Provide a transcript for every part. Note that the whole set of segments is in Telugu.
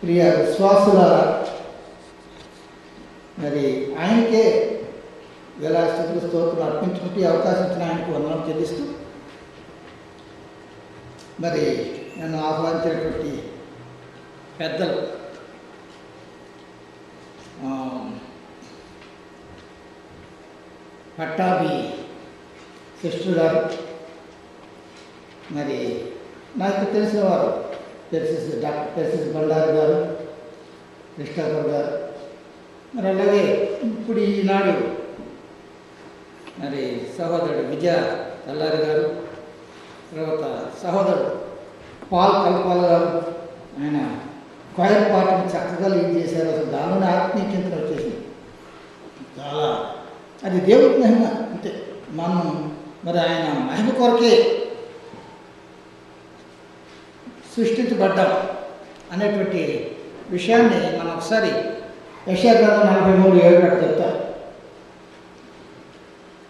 ప్రియ విశ్వాసులారా, మరి ఆయనకే వేలాస్తుతులు స్తోత్రం అర్పించుకుంటూ అవకాశం ఇచ్చిన ఆయనకు వందనం చెల్లిస్తూ, మరి నన్ను ఆహ్వానించినటువంటి పెద్దలు పట్టాభి సిస్టర్ గారు, మరి నాకు తెలిసిన వారు డాక్టర్ పెర్సిస్ బండారు గారు, కృష్ణారావు గారు, మరి అలాగే ఇప్పుడు ఈనాడు మరి సహోదరుడు విజయ తల్లారి గారు, తర్వాత సహోదరుడు పాల్ కల్పాల గారు, ఆయన క్వైర్ పాటను చక్కగా లీడ్ చేశారు. అసలు దానిలోనే ఆత్మీయ చింతన వచ్చేసింది. చాలా అది దేవుడి మహిమ. అంతే, మనం మరి ఆయన మహిమ కొరకే సృష్టించబడ్డాం అనేటువంటి విషయాన్ని మనం ఒకసారి యెషయా గ్రంథం 43:7 చెప్తారు.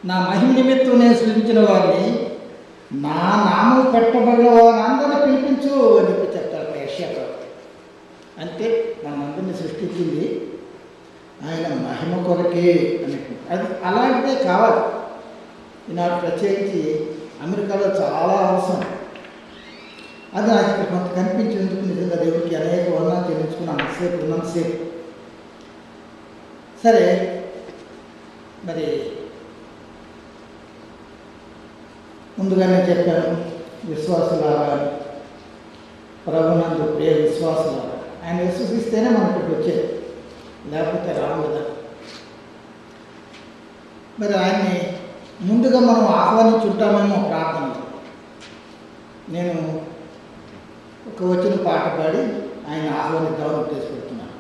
నా మహిమ నిమిత్తం నేను సృష్టించిన వారిని, నా నామం పెట్టబడిన వారిని అందరినీ పిలిపించు అని చెప్పి చెప్తారు యెషయా గ్రంథం. అంతే, మనందరినీ సృష్టించింది ఆయన మహిమ కొరకే అనేటువంటి అది అలాంటిదే కావాలి. ఈనాడు ప్రత్యేకించి అమెరికాలో చాలా అవసరం. అది నాకు ఇక్కడ కొంత కనిపించేందుకు నిజంగా దేవుడికి అనేక వర్ణాలు చెల్లించుకున్నాను ఉన్నంతసేపు. సరే, మరి ముందుగానే చెప్పాను, విశ్వాసులారా, ప్రభునందు ప్రియ విశ్వాసులారా, ఆయన విశ్వసిస్తేనే మనం ఇక్కడికి వచ్చేది, లేకపోతే రావు కదా. మరి ఆయన్ని ముందుగా మనం ఆహ్వానించుంటామేమో ప్రార్థనలో. నేను ఒక వచ్చిన పాట పాడి ఆయన ఆహ్వానిద్దామని ఉద్దేశపెడుతున్నాను.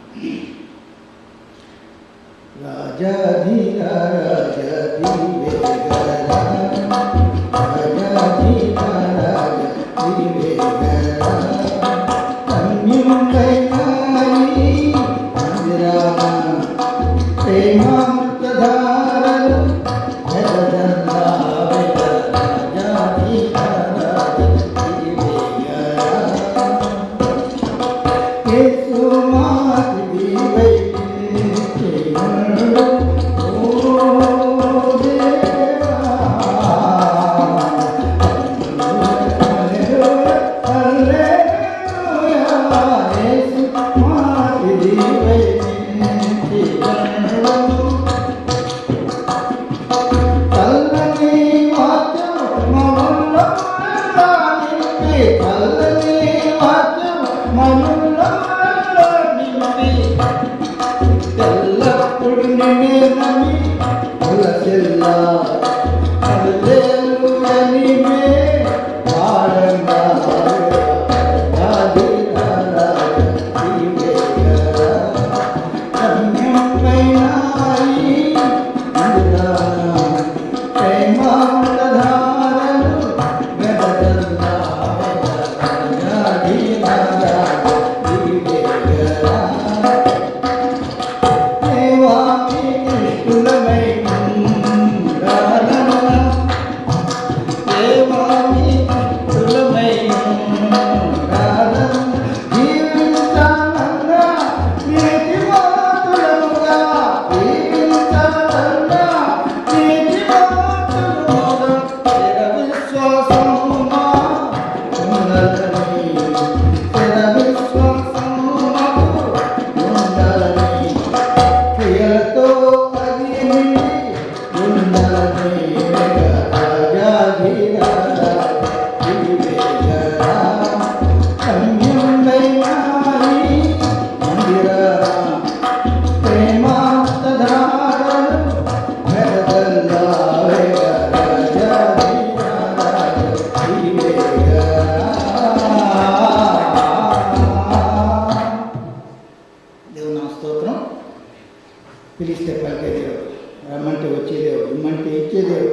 పిలిస్తే పలికేదేవు, రమ్మంటే వచ్చేదేవు, ఇమ్మంటే ఇచ్చేదేవు.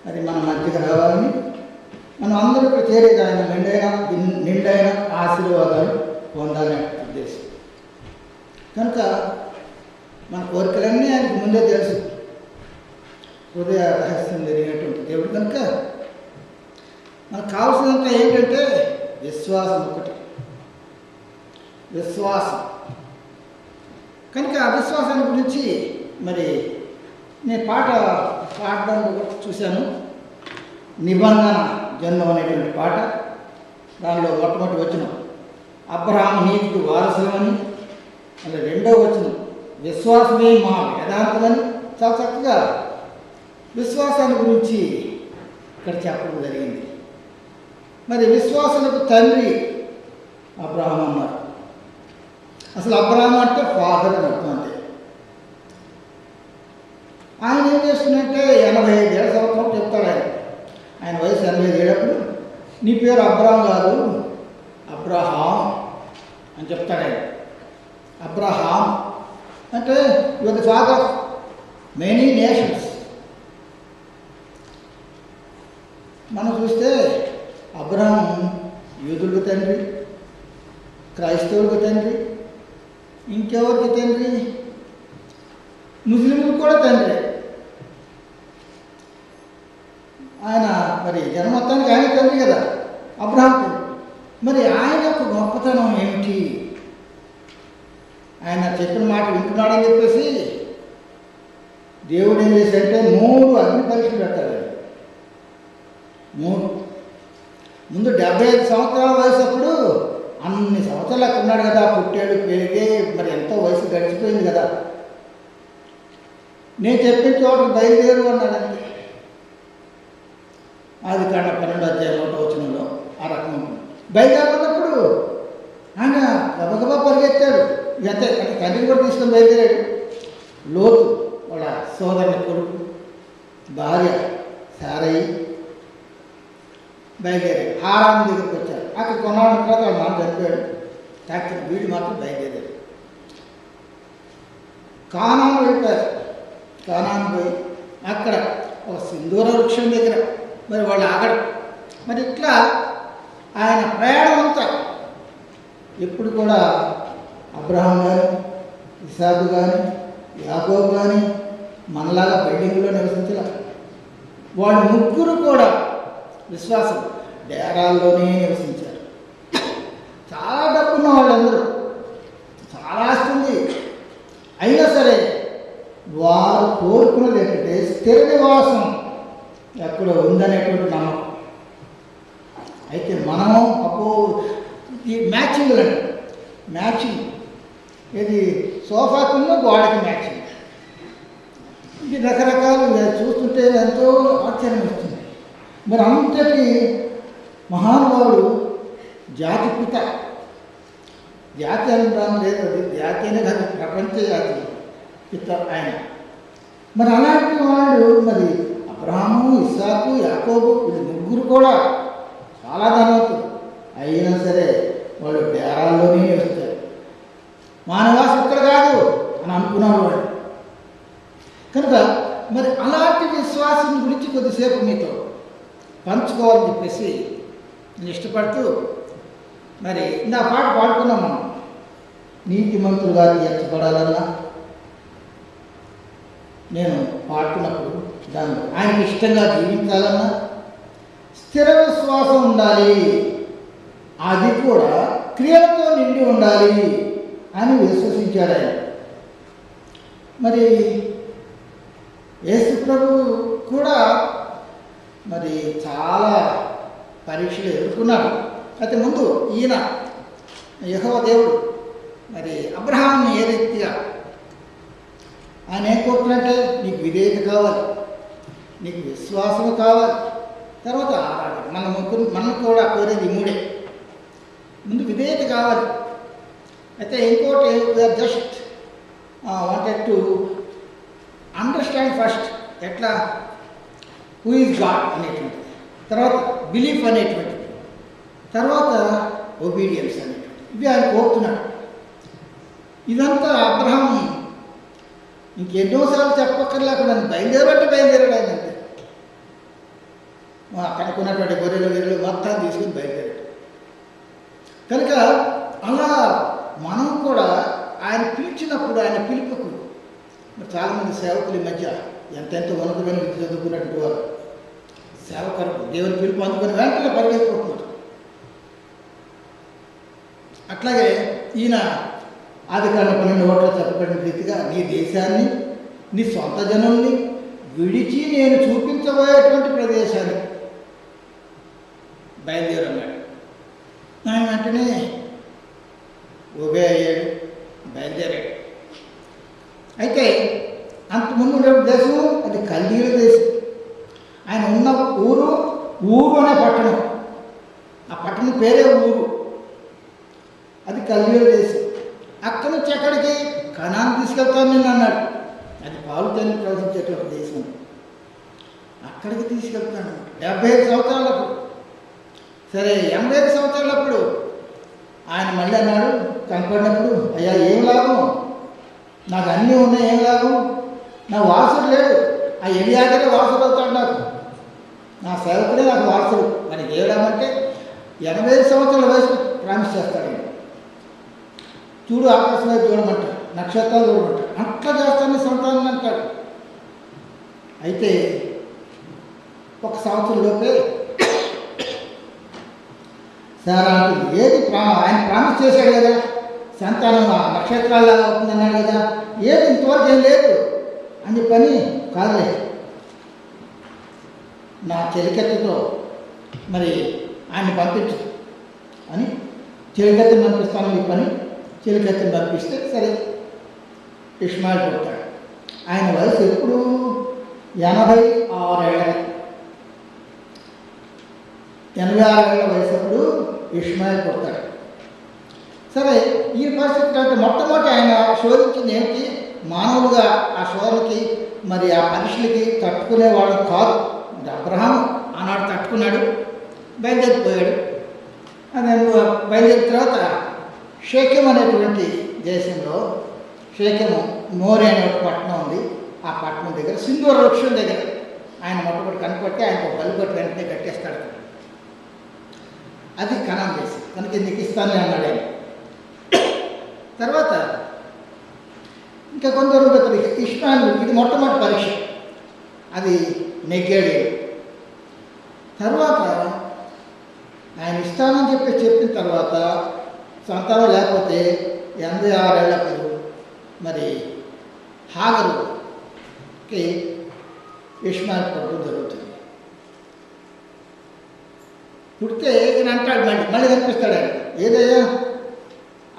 అది మన మధ్యకి రావాలని, మనం అందరూ ఇక్కడ చేరేది ఆయన నిండైన ఆశీర్వాదాలు పొందాలనే ఉద్దేశం. కనుక మన కోరికలన్నీ ఆయనకు ముందే తెలుసు. హృదయ రహస్యం జరిగినటువంటి దేవుడు కనుక మనకు కావాల్సినంత ఏంటంటే విశ్వాసం ఒకటి. విశ్వాసం. కనుక ఆ విశ్వాసాన్ని గురించి మరి నేను పాడడానికి చూశాను. నిబంధన జన్మం అనేటువంటి పాట. దానిలో మొట్టమొదటి వచనం అబ్రహాము నీతికి వారసులమని, మళ్ళీ రెండవ వచనం విశ్వాసమే మా వేదాంతమని. చాలా చక్కగా విశ్వాసాన్ని గురించి ఇక్కడ చెప్పడం జరిగింది. మరి విశ్వాసులకు తండ్రి అబ్రహాము అన్నారు. అసలు అబ్రహాము అంటే ఫాదర్ అని అర్థం. అంటే ఆయన ఏం చేస్తుందంటే 85 సంవత్సరం చెప్తాడు. ఆయన వయసు 85 నీ పేరు అబ్రహాం కాదు, అబ్రహాం అని చెప్తాడు ఆయన. అబ్రహాం అంటే your the father of many nations. మనం చూస్తే అబ్రహాం యూదులకు తండ్రి, క్రైస్తవులకు తండ్రి, ఇంకెవరికి తండ్రి? ముస్లింలకు కూడా తండ్రి. ఆయన మరి జన్మత్వానికి ఆయన తండ్రి కదా, అబ్రహాం తండ్రి. మరి ఆయన యొక్క గొప్పతనం ఏమిటి? ఆయన చెప్పిన మాట వింటున్నాడని చెప్పేసి దేవుడు ఏం చేశాడంటే 3 అగ్ని పరీక్షలు పెడతాడు. 3 ముందు 75 సంవత్సరాల వయసు అప్పుడు అన్ని సంవత్సరాలు అక్కడ ఉన్నాడు కదా, పుట్టాడు, పెరిగే, మరి ఎంతో వయసు గడిచిపోయింది కదా. నేను చెప్పిన చోటకి బయలుదేరు అన్నాడండి. ఆదికాండం 12:1 ఆ రకం బయలుదేరుతున్నప్పుడు ఆయన గబగబా పరిగెత్తాడు. అంతే అంటే తండ్రిని కూడా తీసుకొని బయలుదేరాడు. లోతు వాళ్ళ సోదరుని కొడుకు, భార్య సారయ్య బయలుదేరాడు. హారాన్ దగ్గరికి వచ్చారు. అక్కడ కొన్నాళ్ళ తర్వాత వాళ్ళ నాన్న చనిపోయాడు. డాక్టర్ వీడు మాత్రం బయలుదేరాడు. కానాను వెళ్ళిపోయారు. కానాను పోయి అక్కడ ఒక సింధూర వృక్షం దగ్గర మరి వాళ్ళు ఆగడు. మరి ఇట్లా ఆయన ప్రయాణం అంతా ఎప్పుడు కూడా అబ్రహాం కానీ, ఇసాకు కానీ, యాకోబు కానీ మనలాగా బిల్డింగ్లో నివసించలే. వాళ్ళు ముగ్గురు కూడా విశ్వాసం డేరాల్లోనే నివసించారు. చాలా డబ్బున్న వాళ్ళందరూ, చాలా ఆస్తుంది. అయినా సరే వారు కోరుకున్నది ఏంటంటే స్థిర నివాసం ఎక్కడో ఉందనేటువంటి నమ్మకం. అయితే మనము ఈ మ్యాచింగ్ అంటే మ్యాచింగ్ ఇది సోఫాకున్న గోడకి మ్యాచింగ్, ఇది రకరకాలు చూస్తుంటే ఎంతో ఆశ్చర్యం వస్తుంది. మరి అంతటి మహానుభావుడు జాతిపిత, జాతి అనడం లేదు, అది జాతి అనే కాదు, ప్రపంచ జాతి పిత ఆయన. మరి అలాంటి వాడు మరి అబ్రహాము, ఇస్సాకు, యాకోబు వీళ్ళు ముగ్గురు కూడా చాలా ధనవంతులు. అయినా సరే వాళ్ళు డేరాల్లోనే వస్తారు. మానవాసం ఇక్కడ కాదు అని అనుకున్నాడు వాడు. కనుక మరి అలాంటి విశ్వాసం గురించి కొద్దిసేపు మీతో పంచుకోవాలని చెప్పేసి నేను ఇష్టపడుతూ మరి నా పాట పాడుకున్నాం మనం. నీతిమంతులుగా తీర్చబడాలన్నా నేను పాడుతున్నప్పుడు దాన్ని ఆయనకి ఇష్టంగా జీవించాలన్నా స్థిర విశ్వాసం ఉండాలి, అది కూడా క్రియలతో నిండి ఉండాలి అని విశ్వసించాడు ఆయన. మరి యేసు ప్రభు కూడా మరి చాలా పరీక్షలు ఎదుర్కొన్నాడు. అయితే ముందు ఈయన యెహోవా దేవుడు మరి అబ్రహాంని ఏ రీతిగా ఆయన ఏం కోరుకున్నట్టే నీకు విధేయత కావాలి, నీకు విశ్వాసం కావాలి, తర్వాత ఆరాధన. మనం కూడా కోరేది 3. ముందు విధేయత కావాలి. అయితే ఇంకోటి we are just wanted to understand first ఎట్లా హూ ఈజ్ గాడ్ అనేటువంటిది, తర్వాత బిలీఫ్ అనేటువంటిది, తర్వాత ఒబీడియన్స్ అనేటువంటిది. ఇవి ఆయన కోరుతున్నాడు. ఇదంతా అబ్రహాం ఇంకెన్నోసార్లు చెప్పక్కర్లేకుండా బయలుదేరాడు ఆయన. అంతే కనుక్కున్నటువంటి గొర్రెలు మొత్తాన్ని తీసుకుని బయలుదేరాడు. కనుక అలా మనం కూడా ఆయన పిలిచినప్పుడు ఆయన పిలుపుకు చాలామంది సేవకుల మధ్య ఎంతెంతో ఉన్నతమైన విద్య చదువుకున్నటువంటి వారు సేవకరకు దేవుని పిలుపు అందుకుని వెంటనే పరిగెత్తుకుంటున్నారు. అట్లాగే ఈయన ఆదికాండం 12 చెప్పబడిన రీతిగా నీ దేశాన్ని నీ సొంత జనుల్ని విడిచి నేను చూపించబోయేటువంటి ప్రదేశాన్ని బయలుదేరన్నాడు. ఆయన వెంటనే ఒబే అయ్యాడు, బయలుదేరాడు. అయితే అంతకుముందు ఉండే దేశం అది కల్దీయుల దేశం. ఆయన ఉన్న ఊరు అనే పట్టణం, ఆ పట్టణం పేరే ఊరు, అది కల్దీయుల దేశం. అక్కడి నుంచి ఎక్కడికి కనాను తీసుకెళ్తాను నేను అన్నాడు. అది పాలు తల్లి ప్రవహించేటువంటి దేశం, అక్కడికి తీసుకెళ్తాను. 75 సంవత్సరాలకు, సరే 85 సంవత్సరాలప్పుడు ఆయన మళ్ళీ అన్నాడు కనపడినప్పుడు, అయ్యా ఏం లాభం, నాకు అన్నీ ఉన్నాయి, ఏం లాభం, నా వారసుడు లేడు, ఆ ఎలియాగరే వారసుడు అవుతాడు, నా సేవకుడే నాకు వారసుడు. మరి ఏడామంటే 85 సంవత్సరాల వయసు ప్రామిస్ చేస్తాడు. చూడు ఆకాశం వైపు చూడమంటాడు, నక్షత్రాలు చూడమంటాడు, అట్లా చేస్తాను సంతానం అంటాడు. అయితే 1 సంవత్సరం లోపే సారా అంటుంది, ఏది ఆయన ప్రామిస్ చేశాడు కదా, సంతానం నక్షత్రాల్లాగా అవుతుంది అన్నాడు కదా, ఏది ఇంతవరకు ఏం లేదు అని చెప్పని, కాదులే నా చెలికత్తెతో మరి ఆయన్ని పంపించు అని, చెలికత్తెని పంపిస్తాను మీ పని, చెలికత్తెని పంపిస్తే సరే ఇష్మాయిల్ పుడతాడు. ఆయన వయసు ఎప్పుడు 86 ఏళ్ళ, 86 ఏళ్ళ వయసు అప్పుడు ఇష్మాయిల్ పుడతాడు. సరే ఈ పరిస్థితి అంటే మొట్టమొదటి ఆయన శోధించింది ఏమిటి, మానవులుగా ఆ శోధనకి మరి ఆ పరీక్షలకి తట్టుకునేవాడు కాదు. అబ్రహాం ఆనాడు తట్టుకున్నాడు, బయలుదేరిపోయాడు. అదే బయలుదేరిన తర్వాత షేకెం అనేటువంటి దేశంలో, షేకెము మోరే అనే ఒక పట్టణం ఉంది, ఆ పట్టణం దగ్గర సింధూర వృక్షం దగ్గర ఆయన మొట్టమొదటి కనుకొట్టి ఆయనకు ఒక బలిపట్టి వెంటనే కట్టేస్తాడు. అది కనాన్ దేశం, కనుక నీకు ఇస్తానే అన్నాడు ఆయన. తర్వాత ఇంకా కొందరు ఇష్మాయిల్, ఇది మొట్టమొదటి పరీక్ష, అది నెగ్గాడు. తర్వాత ఆయన ఇస్తానని చెప్పిన తర్వాత సంతానం లేకపోతే 86 ఏళ్ళప్పుడు మరి హాగరుకి ఇష్మాయిల్ పుట్టడం జరుగుతుంది. పుడితే ఈయన అంటాడు, మళ్ళీ కనిపిస్తాడు ఆయన, ఏదయ్యా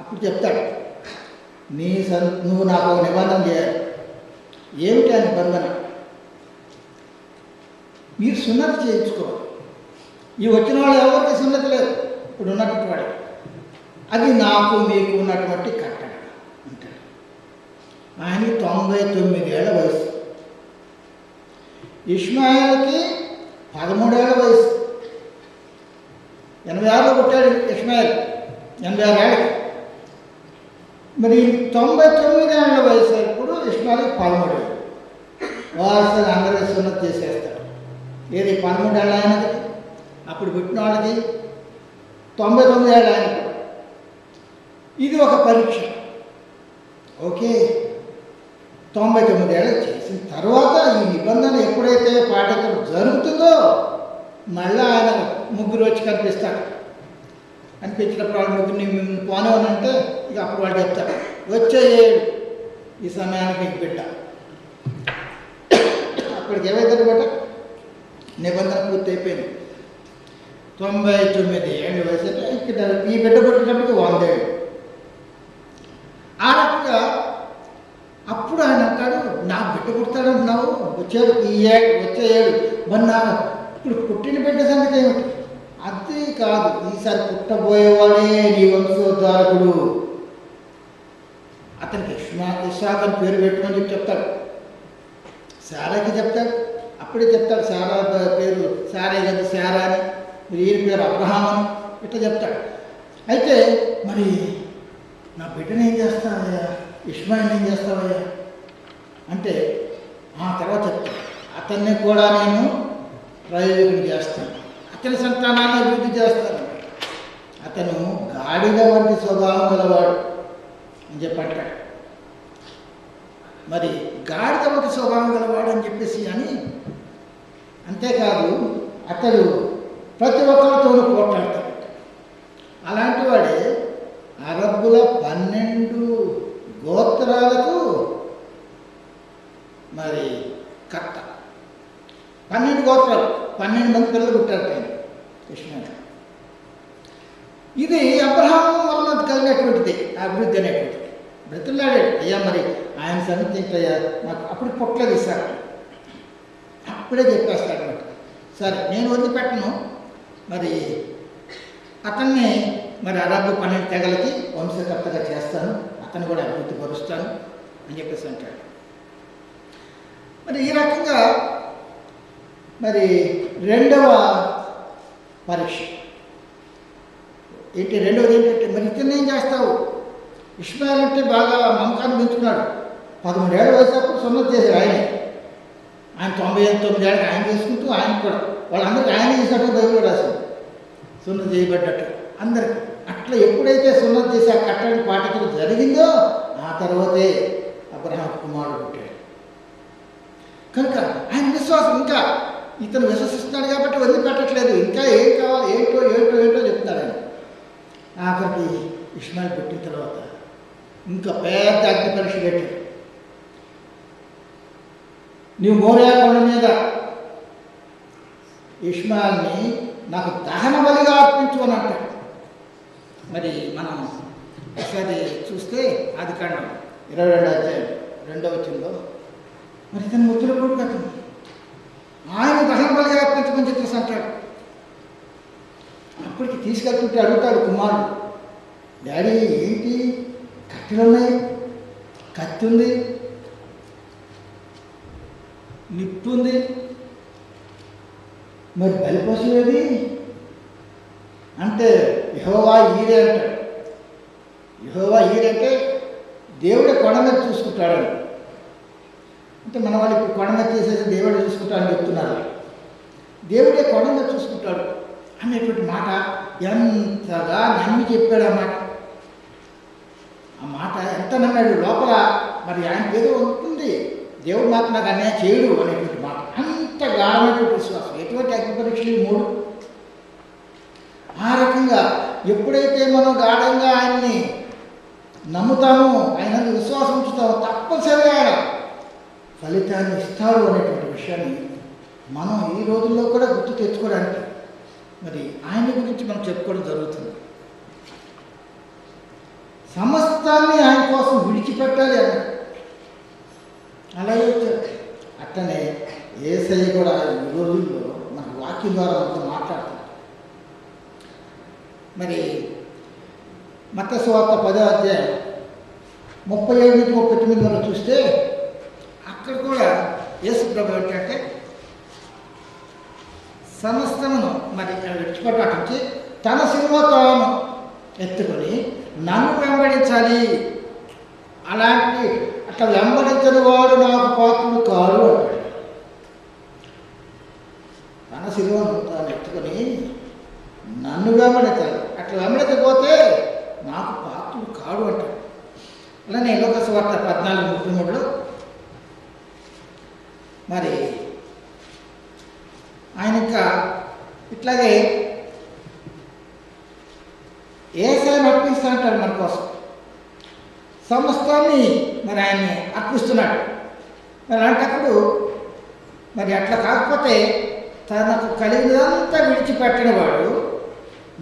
అప్పుడు చెప్తాడు, నువ్వు నాకు ఒక నిబంధన చేయాలి. ఏమిటి ఆ నిబంధన, మీరు సున్నతి చేయించుకోవాలి. ఈ వచ్చిన వాళ్ళు ఎవరికి సున్నతి లేదు, ఇప్పుడు ఉన్నటువంటి వాడు, అది నాకు మీకు ఉన్నటువంటి కట్టడ అంటాడు. ఆయనకి 99 ఏళ్ల వయసు, ఇష్మాయిల్కి 13 ఏళ్ల వయసు. 86లో పుట్టాడు ఇష్మాయిల్, 86 ఏళ్ళకి. మరి 99 ఏళ్ల వయసు ఇప్పుడు ఇష్మాయిల్కి 13 ఏళ్ళు. వారసులు అందరూ సున్నతి చేసేస్తాడు. ఏది 13 ఏళ్ళ ఆయనకి, అప్పుడు పుట్టిన వాళ్ళకి 99 ఏళ్ళ ఆయనకు. ఇది ఒక పరీక్ష. ఓకే, 99 ఏళ్ళు చేసిన తర్వాత ఈ నిబంధన ఎప్పుడైతే పాఠకం జరుగుతుందో మళ్ళీ ఆయన ముగ్గురు వచ్చి కనిపిస్తాడు. అనిపించినప్పుడు వాళ్ళు ముగ్గురిని మిమ్మల్ని పోనేవనంటే ఇక అప్పుడు వాళ్ళు చెప్తారు, వచ్చేయేడు ఈ సమయానికి మీకు బిడ్డ. అక్కడికి ఏమైతే బిడ్డ నిబంధన పూర్తి అయిపోయింది. 99 ఏళ్ళ వయసు అంటే ఇక్కడ ఈ బిడ్డ పుట్టినప్పటికి 100 ఏళ్ళు. ఆ రకంగా అప్పుడు ఆయన అంటాడు, నా బిడ్డ పుడతాడంటున్నావు, వచ్చాడు వచ్చే ఏడు, మరి నా ఇప్పుడు పుట్టిన బిడ్డ సంగతి ఏమిటి? అది కాదు, ఈసారి పుట్టబోయేవాడే నీ వంశోద్ధారకుడు, అతనికి ఇస్సాకు అని పేరు పెట్టమని చెప్పి చెప్తాడు. శారాకి చెప్తాడు, అప్పుడే చెప్తాడు శారా పేరు శారే కదా శారా అని, ఈయన పేరు అబ్రహాం అని ఇట్లా చెప్తాడు. అయితే మరి నా బిడ్డను ఏం చేస్తావయ్యా, ఇష్మాయిల్ని ఏం చేస్తావయ్యా అంటే ఆ తర్వాత చెప్తాడు, అతన్ని కూడా నేను ప్రయోజకుని చేస్తాను, అతని సంతానాన్ని అభివృద్ధి చేస్తాను, అతను గాడిద వంటి స్వభావం గలవాడు అని చెప్పంటాడు. మరి గాడిద వంటి స్వభావం గలవాడు అని చెప్పేసి అని, అంతేకాదు అతడు ప్రతి ఒక్కరితోనూ పోట్లాడతాడు. అలాంటి వాడే అరబ్బుల 12 గోత్రాలకు మరి కర్త. 12 గోత్రాలు, 12 మంది పిల్లలు పుట్టారు ఆయన ఇష్మాయిల్. ఇది అబ్రహాము వలన కలిగినటువంటిది అభివృద్ధి అనేటువంటిది. బ్రతులాడాడు, అయ్యా మరి ఆయన సన్నిధింటయ్యా నాకు అప్పుడు పొట్లేదు ఇస్తారు, అప్పుడే చెప్పేస్తాడు అనమాట. సరే నేను వదిలిపెట్టను, మరి అతన్ని మరి అరబ్బు 12 తెగలకి వంశకర్తగా చేస్తాను, అతను కూడా అభివృద్ధి పరుస్తాను అని చెప్పేసి అంటాడు. మరి ఈ రకంగా మరి రెండవ పరీక్ష ఏంటి? రెండవది ఏంటంటే, మరి ఇతన్ని ఏం చేస్తావు? ఇష్మాయిల్ అంటే బాగా మమకాన్ని పెంచుకున్నాడు. 13 ఏళ్ళ వయసు అప్పుడు సున్నతి చేశాడు ఆయన 99 ఏళ్ళకి ఆయన చేసుకుంటూ ఆయన కూడా వాళ్ళందరికీ ఆయన చేసినట్టు బైబిల్లో రాశాడు, సున్నతి చేయబడ్డట్టు అందరికి. అట్లా ఎప్పుడైతే సున్నతి చేసి ఆ కట్టడి పాటికలు జరిగిందో ఆ తర్వాతే అబ్రహాం కుమారుడు పుట్టాడు. కనుక ఆయన విశ్వాసం ఇంకా ఇతను విశ్వసిస్తున్నాడు కాబట్టి వదిలిపెట్టట్లేదు, ఇంకా ఏం కావాలి, ఏంటో ఏంటో ఏంటో చెప్తాడు ఆయన. ఆఖరికి ఇష్మాయిల్ పుట్టిన తర్వాత ఇంకా పెద్ద అగ్ని పరీక్ష పెట్టాడు. నీవు మోరియా కొండ మీద ఇష్మాయిల్ని నాకు దహన బలిగా అర్పించు అని అంటాడు. మరి మనం ఒకసారి చూస్తే ఆదికాండం 22వ అధ్యాయం 2వ వచనంలో మరి ఇతను ముద్దుల కొడుకు అతను, ఆయన దహన బలిగా అర్పించమని చెప్పేసి అంటాడు. అప్పటికి తీసుకెళ్తుంటే అడుగుతాడు కుమారుడు, డాడీ ఏంటి కట్టెలు ఉన్నాయి, కత్తి ఉంది, నిప్పు ఉంది, మరి బలిపశువు ఏది అంటే యెహోవా ఈరే అంటాడు. యెహోవా ఈరే అంటే దేవుడే కొండ మీద చూసుకుంటాడని. అంటే మన వాళ్ళు ఇప్పుడు కొండ మీద చేసేసి దేవుడే చూసుకుంటాడని చెప్తున్నారు. దేవుడే కొండ మీద చూసుకుంటాడు అనేటువంటి మాట ఎంతగా నమ్మి చెప్పాడు. ఆ మాట ఎంత నమ్మాడు లోపల. మరి ఆయన ఏదో ఉంటుంది, దేవుడు మాత్రం నాకు అన్యాయం చేయడు అనేటువంటి మాట, అంత గాఢమైనటువంటి విశ్వాసం. ఎటువంటి అగ్ని పరీక్షలు 3. ఆ రకంగా ఎప్పుడైతే మనం గాఢంగా ఆయన్ని నమ్ముతామో, ఆయన విశ్వాసం ఉంచుతామో, తప్పనిసరిగా ఆయన ఫలితాన్ని ఇస్తాడు అనేటువంటి విషయాన్ని మనం ఈ రోజుల్లో కూడా గుర్తు తెచ్చుకోవడానికి మరి ఆయన గురించి మనం చెప్పుకోవడం జరుగుతుంది. సమస్తాన్ని ఆయన కోసం విడిచిపెట్టాలి అన్నాడు. అలాగే అట్లనే యేసయ్య కూడా ఈ రోజుల్లో మన వాక్యం ద్వారా మనతో మాట్లాడుతున్నాడు. మరి మత్తయి సువార్త 10వ అధ్యాయం 37-39 మనం చూస్తే అక్కడ కూడా యేసు ప్రభు ఏంటంటే సమస్తమును మరి విడిచిపెట్టి తన సిలువ తాను ఎత్తుకొని నన్ను వెంబడించాలి, అట్లా వెంబడించని వాడు నాకు పాత్రుడు కాదు అంటాడు. తన సిలువను తాను ఎత్తుకొని నన్ను వెంబడించాలి, అట్లా వెంబడించకపోతే నాకు పాత్రుడు కాడు అంటాడు. అలానే లోక సువార్త 14:33 మరి ఆయన ఇంకా ఇట్లాగే యేసయ్యను అర్పిస్తా అంటాడు మన కోసం. సమస్తాన్ని మరి ఆయన్ని అర్పిస్తున్నాడు. మరి అలాంటప్పుడు మరి అట్లా కాకపోతే తనకు కలిగినంతా విడిచిపెట్టిన వాడు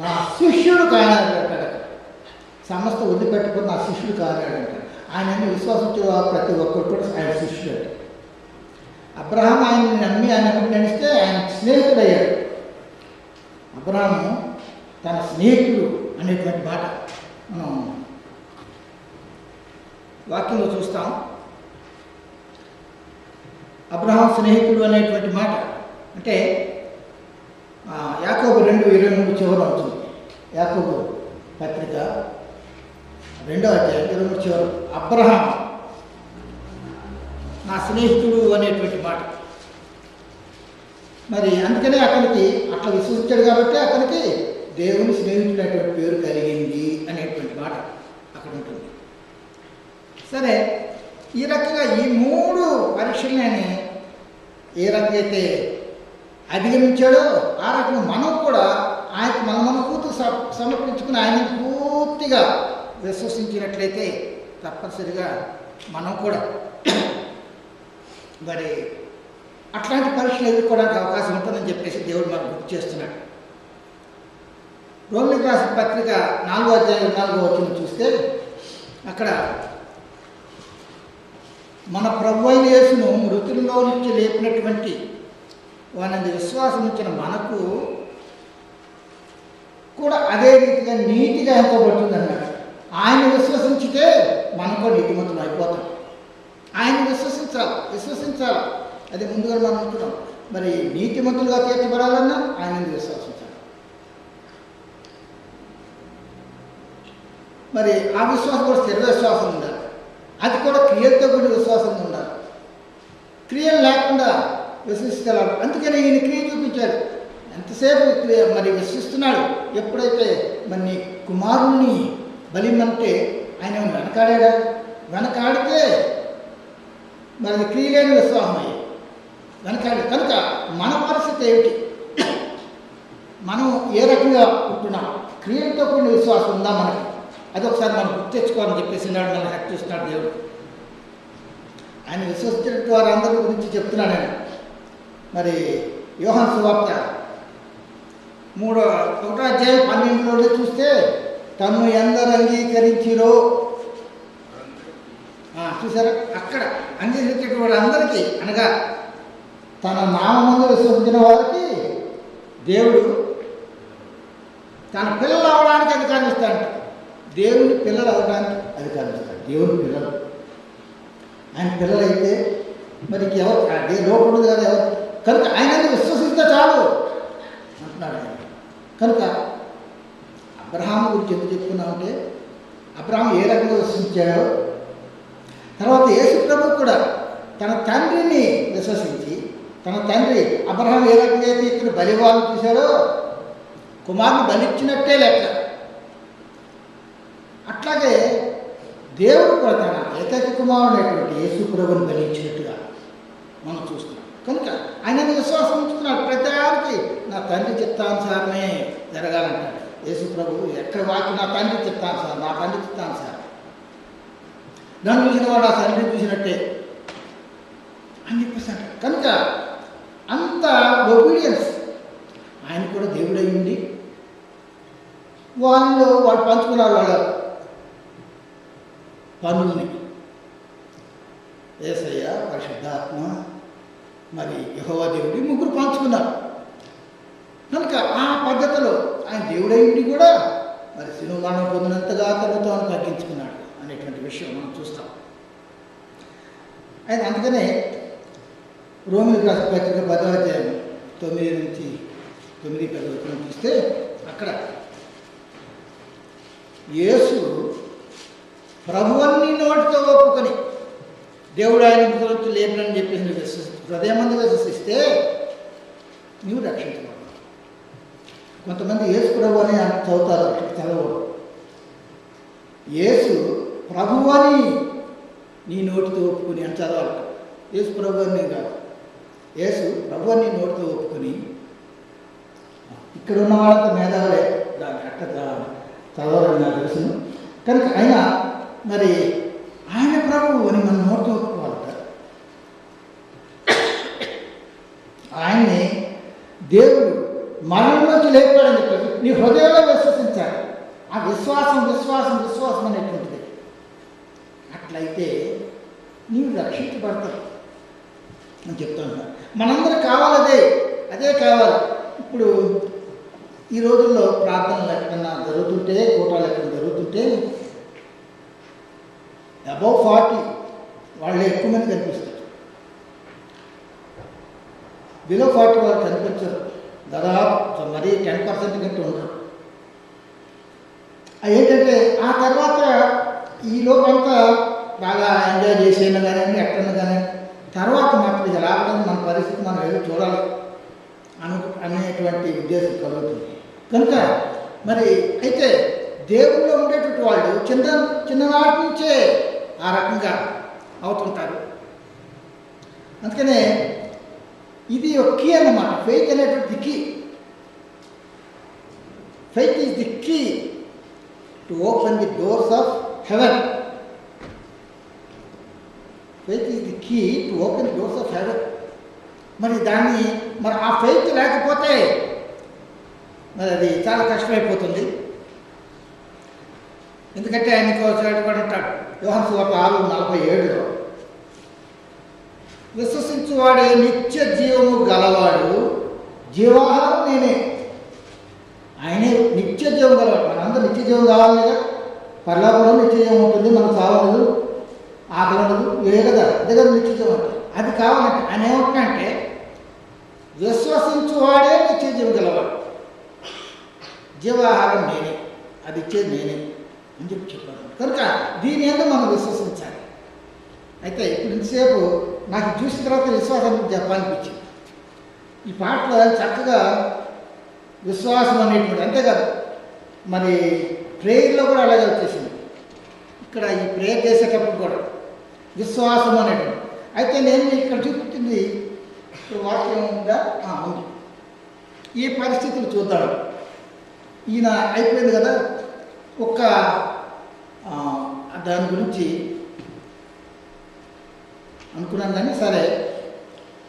నా శిష్యుడు కానాడంటాడు. సమస్త వదిలిపెట్టుకుని నా శిష్యుడు కానాడంటాడు. ఆయన విశ్వాసించే ప్రతి ఒక్కరు కూడా ఆయన శిష్యుడు. అబ్రహాం ఆయన్ని నమ్మి ఆయన నడిస్తే ఆయన స్నేహితుడు అయ్యాడు. అబ్రహాము తన స్నేహితుడు అనేటువంటి మాట మనం వాక్యంలో చూస్తాం. అబ్రహాం స్నేహితుడు అనేటువంటి మాట అంటే యాకోబు 2:23 చివర ఉంటుంది. యాకోబు పత్రిక 2వ అధ్యాయం 23 చివర అబ్రహాం నా స్నేహితుడు అనేటువంటి మాట. మరి అందుకనే అతనికి అట్లా విశ్వసించాడు కాబట్టి అతనికి దేవుని స్నేహితుడు అనేటువంటి పేరు కలిగింది అనేటువంటి మాట అక్కడ ఉంటుంది. సరే, ఈ రకంగా ఈ 3 పరీక్షల్ని ఆయన ఏ రకంగా అయితే అధిగమించాడో ఆ రకంగా మనం కూడా ఆయన మన పూర్తి సమర్పించుకుని ఆయన పూర్తిగా విశ్వసించినట్లయితే తప్పనిసరిగా మనం కూడా మరి అట్లాంటి పరీక్షలు ఎదుర్కోవడానికి అవకాశం ఉంటుందని చెప్పేసి దేవుడు మనకు గుర్తు చేస్తున్నాడు. రోమిలికి రాసిన పత్రిక 4వ అధ్యాయం 4వ వచనం చూస్తే అక్కడ మన ప్రభువైన యేసును మృతుల్లో నుంచి లేపినటువంటి వాని విశ్వాసం ఉంచిన మనకు కూడా అదే రీతిగా నీతిగా ఎంతబడుతుంది అన్నాడు. ఆయన విశ్వసించితే మనం కూడా నీతిమంతులు అయిపోతాం. ఆయన విశ్వసించాలి. అది ముందుగా మనం అనుకున్నాం. మరి నీతిమంతులుగా తీర్చబడాలన్నా ఆయన విశ్వసించాలి. మరి ఆ విశ్వాసం కూడా స్థిర విశ్వాసం ఉండాలి. అది కూడా క్రియలతో కూడిన విశ్వాసం ఉండాలి. క్రియలు లేకుండా విశ్వసిస్తాడు. అందుకని ఈయన క్రియ చూపించాడు. ఎంతసేపు మరి విశ్వసిస్తున్నాడు. ఎప్పుడైతే మరి నీ కుమారుణ్ణి బలిమంటే ఆయన వెనకాడా? వెనకాడితే మరి అది క్రియలేని విశ్వాసం అయ్యి వెనకాడి. కనుక మన పరిస్థితి ఏమిటి? మనం ఏ రకంగా ఉంటున్నాం? క్రియలతో కూడిన విశ్వాసం ఉందా మనకి? అది ఒకసారి మనం గుర్తు తెచ్చుకోవాలని చెప్పేసి మనం హెచ్చరిస్తున్నాడు దేవుడు. ఆయన విశ్వసించిన వారందరి గురించి చెప్తున్నాడు ఆయన. మరి యోహాను సువార్త 1వ అధ్యాయం 12లోనే చూస్తే తను ఎందరు అంగీకరించిరో చూసారా, అక్కడ అంగీకరించిన వారందరికీ అనగా తన నామమున విశ్వసించిన వారికి దేవుడు తన పిల్లలు అవడానికి అధికారం ఇస్తాడంట. దేవుని పిల్లలు అవడానికి అధికారం ఇస్తాడు. దేవుని పిల్లలు ఆయన పిల్లలైతే మరి ఎవరు లోపడు కాదు ఎవరు. కనుక ఆయన విశ్వసిస్తే చాలు అంటున్నాడు ఆయన. కనుక అబ్రహాము గురించి ఎందుకు చెప్పుకున్నామంటే అబ్రహాము ఏ రకంగా విశ్వసించాడో, తర్వాత యేసు ప్రభు కూడా తన తండ్రిని విశ్వసించి తన తండ్రి అబ్రహాము ఏ రకంగా అయితే ఇక్కడ బలివాళ్ళు చూశాడో కుమారుని బలిచ్చినట్టే లెక్క. అట్లాగే దేవుడు కూడా తన ఏకైక కుమారుడైనటువంటి యేసు ప్రభుని బలించినట్టుగా మనం చూస్తున్నాం. కనుక ఆయన విశ్వాసం ఉంచుతున్నాడు. ప్రతిదానికి నా తండ్రి చిత్తానుసారమే జరగాలంటాడు యేసు ప్రభు. ఎక్కడ వాకి నా తండ్రి చిత్తానుసారం, నా తండ్రి చిత్తానుసారం. నన్ను చూసిన వాడు ఆ తండ్రిని చూసినట్టే అని చెప్పేసి అంటాడు. కనుక అంత ఒబీడియన్స్ ఆయన కూడా దేవుడై ఉండి వాళ్ళు పంచుకున్నారు వాళ్ళ పనుల్ని. యేసయ్య, పరిశుద్ధాత్మ, మరి యెహోవా దేవుడి ముగ్గురు పంచుకున్నారు. కనుక ఆ పద్ధతిలో ఆయన దేవుడై ఉండి కూడా మరి శిలువ మరణం పొందినంతగా తను తాను తగ్గించుకున్నాడు అనేటువంటి విషయం మనం చూస్తాం. అయితే అందుకనే రోమిలికి రాసిన పత్రిక 10వ అధ్యాయం 9 నుంచి 9-10 చూస్తే అక్కడ యేసు ప్రభువన్ని నోటితో ఒప్పుకొని దేవుడు ఆయన గురించి లేపనని చెప్పేసి హృదయమందు విశ్వసిస్తే నీవు రక్షించబడతావు. కొంతమంది యేసు ప్రభు అని చదువుతారు, చదవడు. యేసు ప్రభువు అని నీ నోటితో ఒప్పుకొని అని చదవాలి. యేసు ప్రభు అని కాదు, యేసు ప్రభు అని నోటితో ఒప్పుకొని. ఇక్కడ ఉన్న వాళ్ళంతా మేధావులే, దాన్ని అట్ట చదవాలని నాకు తెలుసును. కనుక ఆయన మరి ఆయన ప్రభువు అని మన నోటితో ఒప్పుకోవాలట. ఆయన్ని దేవుడు మరణంలోంచి లేపాడని చెప్పి నీ హృదయంలో విశ్వసించాలి. ఆ విశ్వాసం విశ్వాసం విశ్వాసం అనేటువంటిది. అట్లయితే నీవు రక్షించబడతావు అని చెప్తున్నా. మనందరికి కావాలి అదే కావాలి. ఇప్పుడు ఈ రోజుల్లో ప్రార్థనలు ఎక్కడన్నా జరుగుతుంటే, కూటాలు ఎక్కడ జరుగుతుంటే అబౌవ్ 40 వాళ్ళు ఎక్కువ మంది కనిపిస్తారు. బిలో 40 వాళ్ళు కనిపించరు. దాదాపు మరీ 10% కంటే ఉండరు. ఏంటంటే ఆ తర్వాత ఈ లోకంతా బాగా ఎంజాయ్ చేసేనా కానీ ఎక్కడన్నా కానీ తర్వాత మాకు ఇది రావడానికి మన పరిస్థితి మనం ఏదో చూడాలి అనేటువంటి ఉద్దేశం కలుగుతుంది. కనుక మరి అయితే దేవుల్లో ఉండేటువంటి వాళ్ళు చిన్ననాటి నుంచే ఆ రకంగా అవుతుంటారు. అందుకనే ఇది ఒక కీ అన్నమాట. ఫెయిత్ అనేటువంటి key. Faith is the key to open the doors of heaven. Faith is the key to open the doors of heaven. మరి ఆ ఫెయిత్ లేకపోతే మరి అది చాలా కష్టమైపోతుంది. ఎందుకంటే ఆయనకు కూడా అంటాడు యోహాను సువార్త 6:47, విశ్వసించువాడే నిత్య జీవము గలవాడు, జీవాహారం నేనే. ఆయనే నిత్య జీవం గలవాడు. మనందరూ నిత్య జీవం కావాలి కదా, పరలోకంలో నిత్య జీవం ఉంటుంది, మనకు సావదు, ఆకలి ఉండదు, ఇవే కదా, అదే కదా నిత్య జీవం అంటే. అది కావాలంటే ఆయన ఏమంటే విశ్వసించువాడే నిత్య జీవం గలవాడు, జీవాహారం నేనే, అది ఇచ్చేది నేనే అని చెప్పాను. కనుక దీని మీద మనం విశ్వసించాలి. అయితే ఇప్పుడు ఇంతసేపు నాకు చూసిన తర్వాత విశ్వాసం చెప్పాలనిపించింది. ఈ పాటలో చక్కగా విశ్వాసం అనేటువంటి, అంతేకాదు మరి ప్రేయర్లో కూడా అలాగే వచ్చేసింది. ఇక్కడ ఈ ప్రేయర్ చేసేటప్పుడు కూడా విశ్వాసం అనేటువంటి. అయితే నేను ఇక్కడ చూపించింది వాక్యం ఉందా ఉంది. ఈ పరిస్థితులు చూద్దాం. ఈయన అయిపోయింది కదా, ఒక్క దాని గురించి అనుకున్నాను కానీ సరే.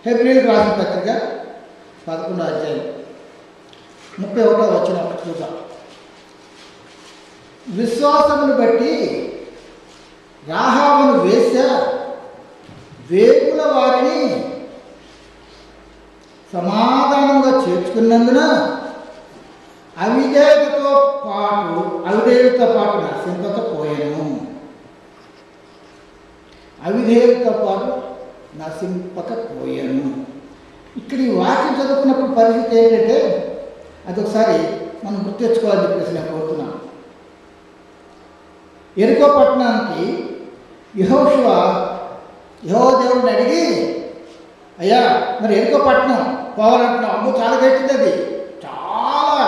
హెబ్రీయులకు రాసిన పత్రిక 11వ అధ్యాయం 31వ వచనం చూద్దాం. విశ్వాసమును బట్టి రాహాబును వేశ్య వేగుల వారిని సమాధానంగా చేర్చుకున్నందున అవిధేయతతో పాటు నశింపకపోయాను. అవిధేయతతో పాటు నశింపకపోయాను. ఇక్కడ ఈ వాక్యం చదువుకున్నప్పుడు పరిస్థితి ఏంటంటే అదొకసారి మనం గుర్తు తెచ్చుకోవాలని చెప్పేసి నేను కోరుతున్నాను. ఎరికో పట్టణానికి యెహోషువ దేవుడిని అడిగి, అయ్యా మరి ఎరికో పట్టణం పోవాలంటున్నాం, అమ్మో చాలా గట్టింది, అది చాలా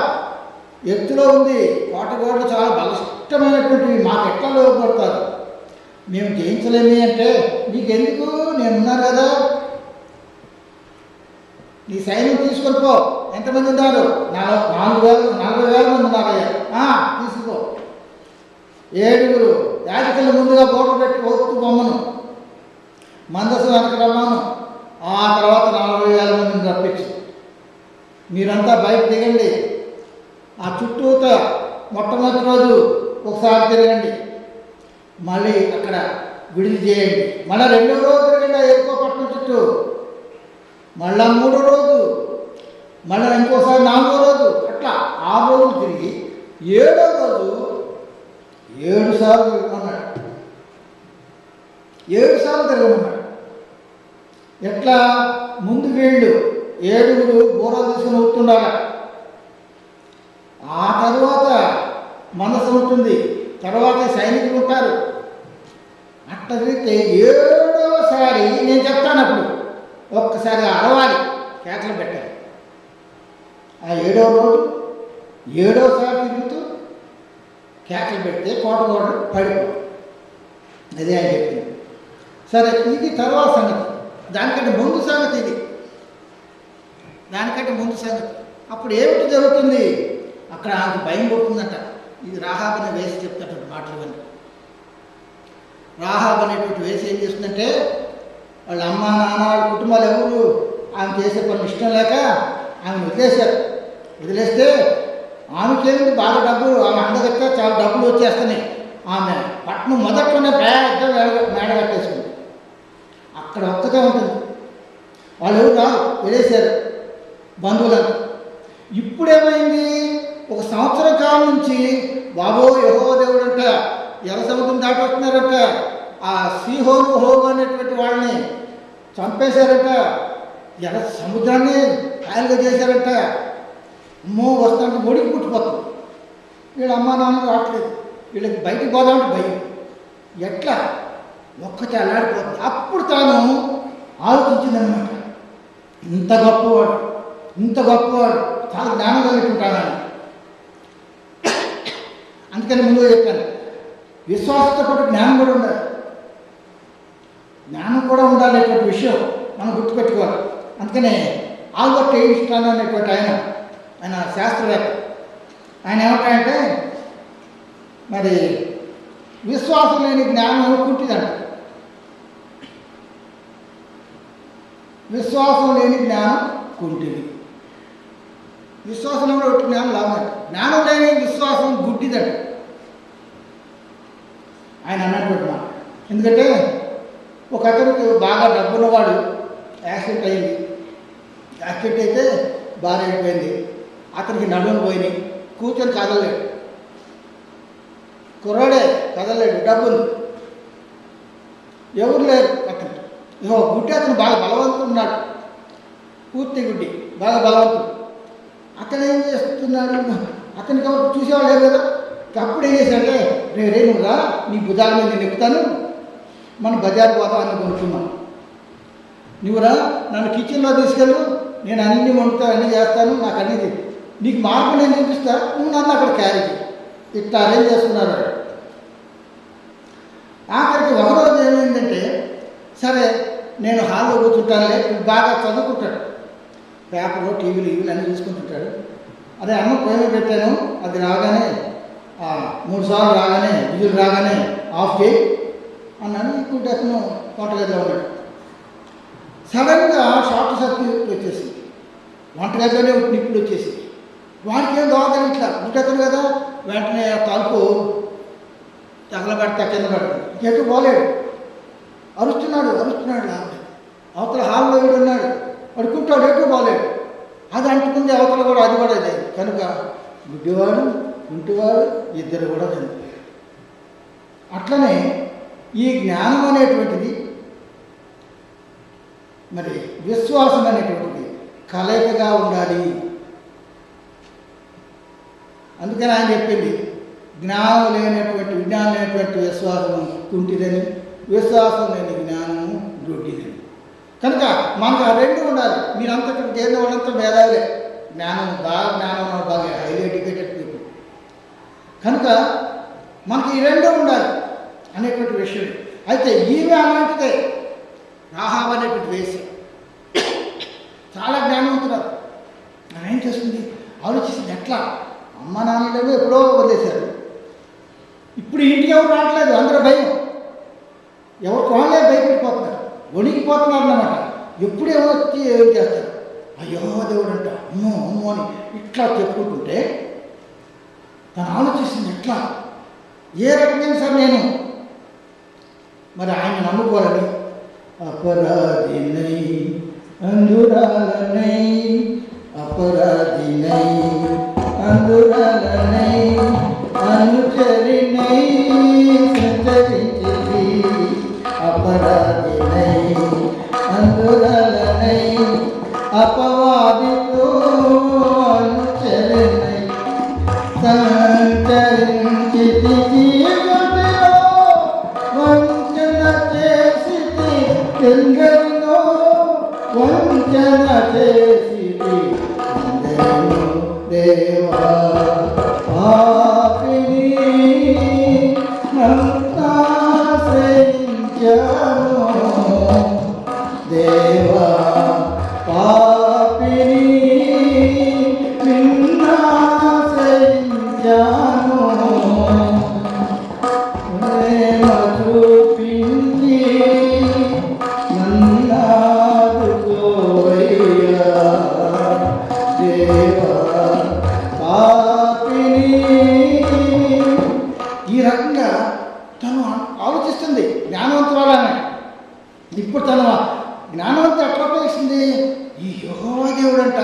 ఎత్తులో ఉంది, కోటగోడలు చాలా బలిష్టమైనటువంటివి, మాకు ఎట్లా లోపడతారు, మేము జయించలేమి అంటే నీకెందుకు, నేనున్నాను కదా, నీ సైన్యం తీసుకొని పో. ఎంతమంది ఉన్నారు? 40,000 మంది ఉన్నారయ్యా, తీసుకో. 7 యాజకుల ముందుగా బోర్డు పెట్టి పోతూ బొమ్మను మందసం వెనక రమ్మను, ఆ తర్వాత 40,000 మందిని రప్పించు, మీరంతా బయట దిగండి, ఆ చుట్టూత మొట్టమొదటి రోజు ఒకసారి తిరగండి, మళ్ళీ అక్కడ విడుదల చేయండి, మళ్ళీ 2వ రోజు తిరగండి ఆ ఎరుకో పట్టణం చుట్టూ, మళ్ళా 3వ రోజు, మళ్ళీ ఇంకోసారి 4వ రోజు, అట్లా 6 రోజులు తిరిగి 7వ రోజు 7 సార్లు తిరగమన్నాడు. 7 సార్లు తిరగమన్నాడు. ఎట్లా? ముందు వీళ్ళు 7 బోరాలు తీసుకుని ఊపుతుండాల, ఆ తర్వాత మనసు ఉంటుంది, తర్వాత సైనికులు ఉంటారు. అట్లా తిరిగితే 7వసారి నేను చెప్తాను, అప్పుడు ఒక్కసారి అరవాలి, కేకలు పెట్టాలి. ఆ 7వ రోజు 7వసారి తిరుగుతూ కేకలు పెడితే కోటగోడలు పడిపో. అదే ఆయన చెప్పింది. సరే, ఇది తర్వాత సంగతి. దానికంటే ముందు సంగతి ఇది, దానికంటే ముందు సంగతి. అప్పుడు ఏమిటి జరుగుతుంది? అక్కడ ఆమెకు భయం కొడుతుందంట. ఇది రాహాబ్ అనే వేసి చెప్తాడు మాటలు కానీ. రాహాబ్ అనేటువంటి వేసి ఏం చేస్తుందంటే, వాళ్ళ అమ్మ నాన్న వాళ్ళ కుటుంబాలు ఎవరు ఆమె చేసే పనులు ఇష్టం లేక ఆమెను వదిలేశారు. వదిలేస్తే ఆమెకేమిటి బాగా డబ్బులు, ఆమె అందగత్తా చాలా డబ్బులు వచ్చేస్తున్నాయి. ఆమె పట్నం మొదట్లోనే పెద్ద మేడ కట్టేసుకుంది. అక్కడ ఒక్కతే ఉంటుంది, వాళ్ళు ఎవరు రాదు, వదిలేశారు బంధువులను. ఇప్పుడేమైంది? 1 సంవత్సరం కాలం నుంచి బాబో యెహోవా దేవుడు అంట ఎర్ర సముద్రం దాటి వస్తున్నారంట, ఆ సీహోను హోగు అనేటువంటి వాళ్ళని చంపేశారంట, ఎర్ర సముద్రాన్ని కాయలుగా చేశారంట. అమ్మో వస్తాంటే మొడికి పుట్టిపోతుంది. వీళ్ళ అమ్మా నాన్న రావట్లేదు, వీళ్ళకి బయటికి పోదామంటే భయం. ఎట్లా? ఒక్కటే అల్లాడిపోతుంది. అప్పుడు తాను ఆలోచించిందనమాట, ఇంత గొప్పవాడు చాలా జ్ఞానం కలిగికుంటానని. అందుకని ముందుగా చెప్పాను, విశ్వాసంతో పాటు జ్ఞానం కూడా ఉండాలి. జ్ఞానం కూడా ఉండాలనేటువంటి విషయం మనం గుర్తుపెట్టుకోవాలి. అందుకనే ఆల్బర్ట్ ఐన్స్టీన్ అనేటువంటి ఆయన శాస్త్రవేత్త, ఆయన ఏమంటాయంటే మరి విశ్వాసం లేని జ్ఞానం కుంటిదంట. విశ్వాసం లేని జ్ఞానం కుంటిది. విశ్వాసం లేని ఒకటి జ్ఞానం లాభం. జ్ఞానం లేని విశ్వాసం గుడ్డిదంట ఆయన అన్నటువంటి మాట. ఎందుకంటే ఒక అతనికి బాగా డబ్బున్నవాడు యాక్సిడెంట్ అయింది. యాక్సిడెంట్ అయితే భార్య అయిపోయింది. అతనికి నడుములు పోయినాయి. కూర్చొని కదలలేడు. కుర్రాడే కదలలేడు. డబ్బు ఉంది, ఎవరు లేరు అతను. గుడ్డి అతను బాగా బలవంతుడు ఉన్నాడు. పూర్తి గుడ్డి, బాగా బలవంతుడు. అతను ఏం చేస్తున్నాడు? అతనికి ఎవరు చూసేవాళ్ళు లేరు కదా. అప్పుడు ఏం చేశాడంటే, రే నువ్వు రా, నీ భుజాల మీద నేను ఎక్కుతాను, మన బజార్ పోతాం అని కొనుక్కున్నాం. నువ్వురా, నన్ను కిచెన్లో తీసుకెళ్ళు, నేను అన్ని వండుతాను, అన్నీ చేస్తాను, నాకు అన్నీ నీకు మార్పు నేను చూపిస్తా, నువ్వు నన్ను అక్కడ క్యారీ చేయి. ఇట్లా అరేంజ్ చేసుకున్నారు. ఆఖరికి ఒకరోజు ఏమైందంటే, సరే నేను హాల్లో కూర్చుంటానులే, బాగా చదువుకుంటాడు, పేపర్లో టీవీలు ఇవి అన్నీ చూసుకుంటుంటాడు. అదే అమ్మ పొయ్యి పెట్టాను, అది రాగానే 3 సార్లు రాగానే విజులు రాగానే ఆఫ్ చేయి అన్నాను. ఇప్పుడు అతను వంటగదిలో ఉన్నాడు. సడన్గా షార్ట్ సర్క్యూట్ వచ్చేసింది. వంటగదిలోనే నిప్పులు వచ్చేసింది. వాడికి ఏం దోహదం ఇట్లా ఉంటేతను కదా, వెంటనే ఆ తలుపు తగలబెడతా కింద పడుతుంది. ఎటు పోలేడు, అరుస్తున్నాడు అవతల హాల్లో వీడు ఉన్నాడు, పడుకుంటాడు, ఎటు పోలేడు. అది అంటుకుంది అవతల కూడా, అది కూడా అదే. కనుక గుడ్డివాడు కుంటివాడు ఇద్దరు కూడా చనిపోయారు. అట్లనే ఈ జ్ఞానం అనేటువంటిది, మరి విశ్వాసం అనేటువంటిది కలయికగా ఉండాలి. అందుకని ఆయన చెప్పింది, జ్ఞానం లేనటువంటి విజ్ఞానం లేనటువంటి విశ్వాసం కుంటిదని, విశ్వాసం లేని జ్ఞానము గుడ్డిదని. కనుక మనకు ఆ రెండు ఉండాలి. మీరంతా ఇక్కడ చేరిన వాళ్ళంతా మేధావులే, జ్ఞానం బాగా హైలీ ఎడ్యుకేటెడ్ పీపుల్. కనుక మనకి ఈ రెండు ఉండాలి అనేటువంటి విషయం. అయితే ఈమె అలాంటిదే, రాహాబు అనేటువంటి వేసి చాలా జ్ఞానవంతురాలు. ఏం చేస్తుంది, ఆలోచిస్తుంది. ఎట్లా అమ్మ నాన్నలేమో ఎప్పుడో వదిలేశారు, ఇప్పుడు ఇంటికి ఎవరు రావట్లేదు, అందరూ భయం, ఎవరికి వాళ్ళే భయపడిపోతున్నారు, వణికిపోతున్నారు అన్నమాట. ఎప్పుడు వచ్చి ఏం చేస్తారు, అయ్యో దేవుడు అంట, అమ్మో అని ఇట్లా చెప్పుకుంటుంటే తను ఆలోచిస్తుంది, ఎట్లా ఏ రకమైన సార్ నేను మరి ఆయన నమ్ముకోవాలని. అపరాధినై అందురాలనై, అపరాధినై అందురాలనై, అనుచరినై సంచరించింది. అపరాధినై అందురాలనై, అపవాదితో అనుచరినై సంచరించితి. జీవనలో వంచన చేసితి, ఎందరినో వంచన చేసితి. దేవా పాపిని నన్నాశ్రయించాను, దేవా పాపిని నిన్నాశ్రయించాను. ప్రేమ చూపించి నన్నాదుకోవయ్యా, దేవా పాపిని. ఈ రకంగా తను ఆలోచిస్తుంది జ్ఞానవంతురాలనే. ఇప్పుడు తను జ్ఞానవంతుడు ఎట్లా ఉపయోగిస్తుంది, ఈ యెహోవా దేవుడంట,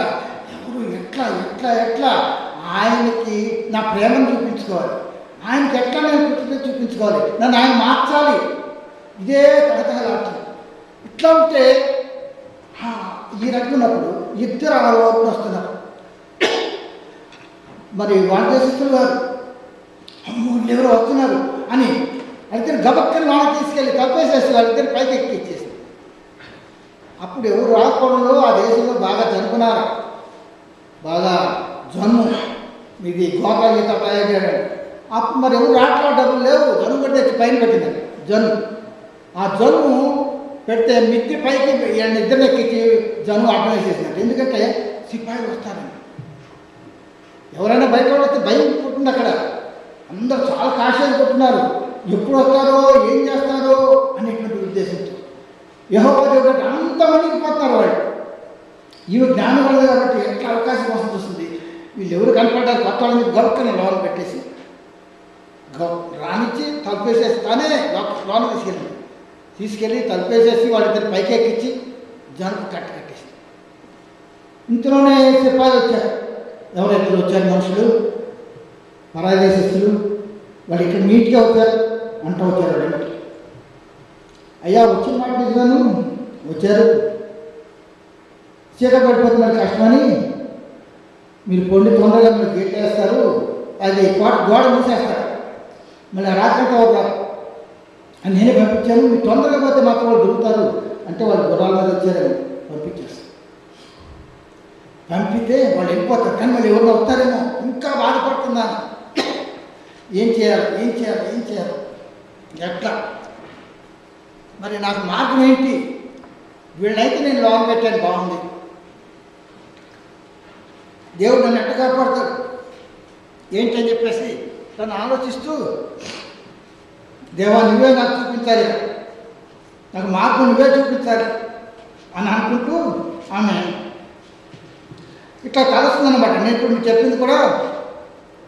ఎవరు ఎట్లా ఎట్లా ఎట్లా ఆయనకి నా ప్రేమను చూపించుకోవాలి, ఆయనకి ఎట్లా నేను కృతజ్ఞత చూపించుకోవాలి, నన్ను ఆయన మార్చాలి, ఇదే తహతహలాడుతుంది. ఇట్లా ఉంటే ఈ రకంగా ఉన్నప్పుడు ఇద్దరు ఆలోచన వస్తున్నారు. మరి వాళ్ళ దేశస్తులు గారు, అమ్మో ఎవరో వస్తున్నారు అని అడిగితే గబక్కని వాళ్ళకి తీసుకెళ్ళి తప్పేసేసి వాళ్ళిద్దరు పైకి ఎక్కిచ్చేసి, అప్పుడు ఎవరు రాకపోవడంలో ఆ దేశంలో బాగా జరుపుకున్నారు. బాగా జన్ము ఇది గోపాలగీత ప్రయోగాడు. అప్పుడు మరి ఎవరు రాట్లో డబ్బులు లేవు, జన్ము పెడితే పైన పెట్టిందండి జన్ము. ఆ జన్ము పెడితే మిద్ది పైకి ఇద్దరిని ఎక్కించి జన్ము అడ్డం వేసేసినట్టు. ఎందుకంటే సిపాయిలు వస్తారండి, ఎవరైనా బయట వస్తే భయం పుట్టింది అక్కడ. అందరూ చాలా కాషాయం కొట్టున్నారు, ఎప్పుడు వస్తారో ఏం చేస్తారో అనేటువంటి ఉద్దేశంతో. యెహోవా దేవుడు అంతమందికి పోతున్నారు వాళ్ళు. ఇవి జ్ఞానం వల్ల కాబట్టి ఎట్లా అవకాశం కోసం చూస్తుంది. వీళ్ళు ఎవరు కనపడ్డారు కొత్త వాళ్ళని గొప్పని లోన పెట్టేసి రానిచ్చి తలుపేసేసి తానే లోన తీసుకెళ్ళి తలుపేసేసి వాళ్ళిద్దరు పైకి ఎక్కించి జనకు కట్టేసి. ఇంతలోనే సిపాయి వచ్చారు. ఎవరెప్పుడు వచ్చారు మనుషులు, పరాయి దేశస్తులు. వాళ్ళు ఇక్కడ నీట్గా వచ్చారు అంటూ వచ్చారు వాళ్ళు. అయ్యా వచ్చిన మాట నిజాను వచ్చారు, చీకటి పడిపోతుంది మరి కష్టమని మీరు పొండి తొందరగా మీరు గేట్ వేస్తారు, అది గోడ మూసేస్తారు, మళ్ళీ ఆ రాత్రి అవుతారు అని నేనే పంపించాను. మీరు తొందరగా పోతే మాత్రం వాళ్ళు దొరుకుతారు అంటే వాళ్ళు గుర్రాల మీద వచ్చారని పంపించేస్తారు. పంపితే వాళ్ళు వెళ్ళిపోతారు, కానీ మళ్ళీ ఎవరు వస్తారేమో ఇంకా బాధపడుతున్నాను. ఏం చేయాలి ఎట్లా మరి నాకు మార్గం ఏంటి? వీళ్ళైతే నేను లోన్ పెట్టాను, బాగుంది, దేవుడు నన్ను ఎట్ట కాపాడతాడు ఏంటని చెప్పేసి తను ఆలోచిస్తూ, దేవా నువ్వే నాకు చూపించాలి, నాకు మార్గం నువ్వే చూపించాలి అని అనుకుంటూ ఆమె ఇట్లా తలస్తుందన్నమాట. నేను ఇప్పుడు మీకు చెప్పింది కూడా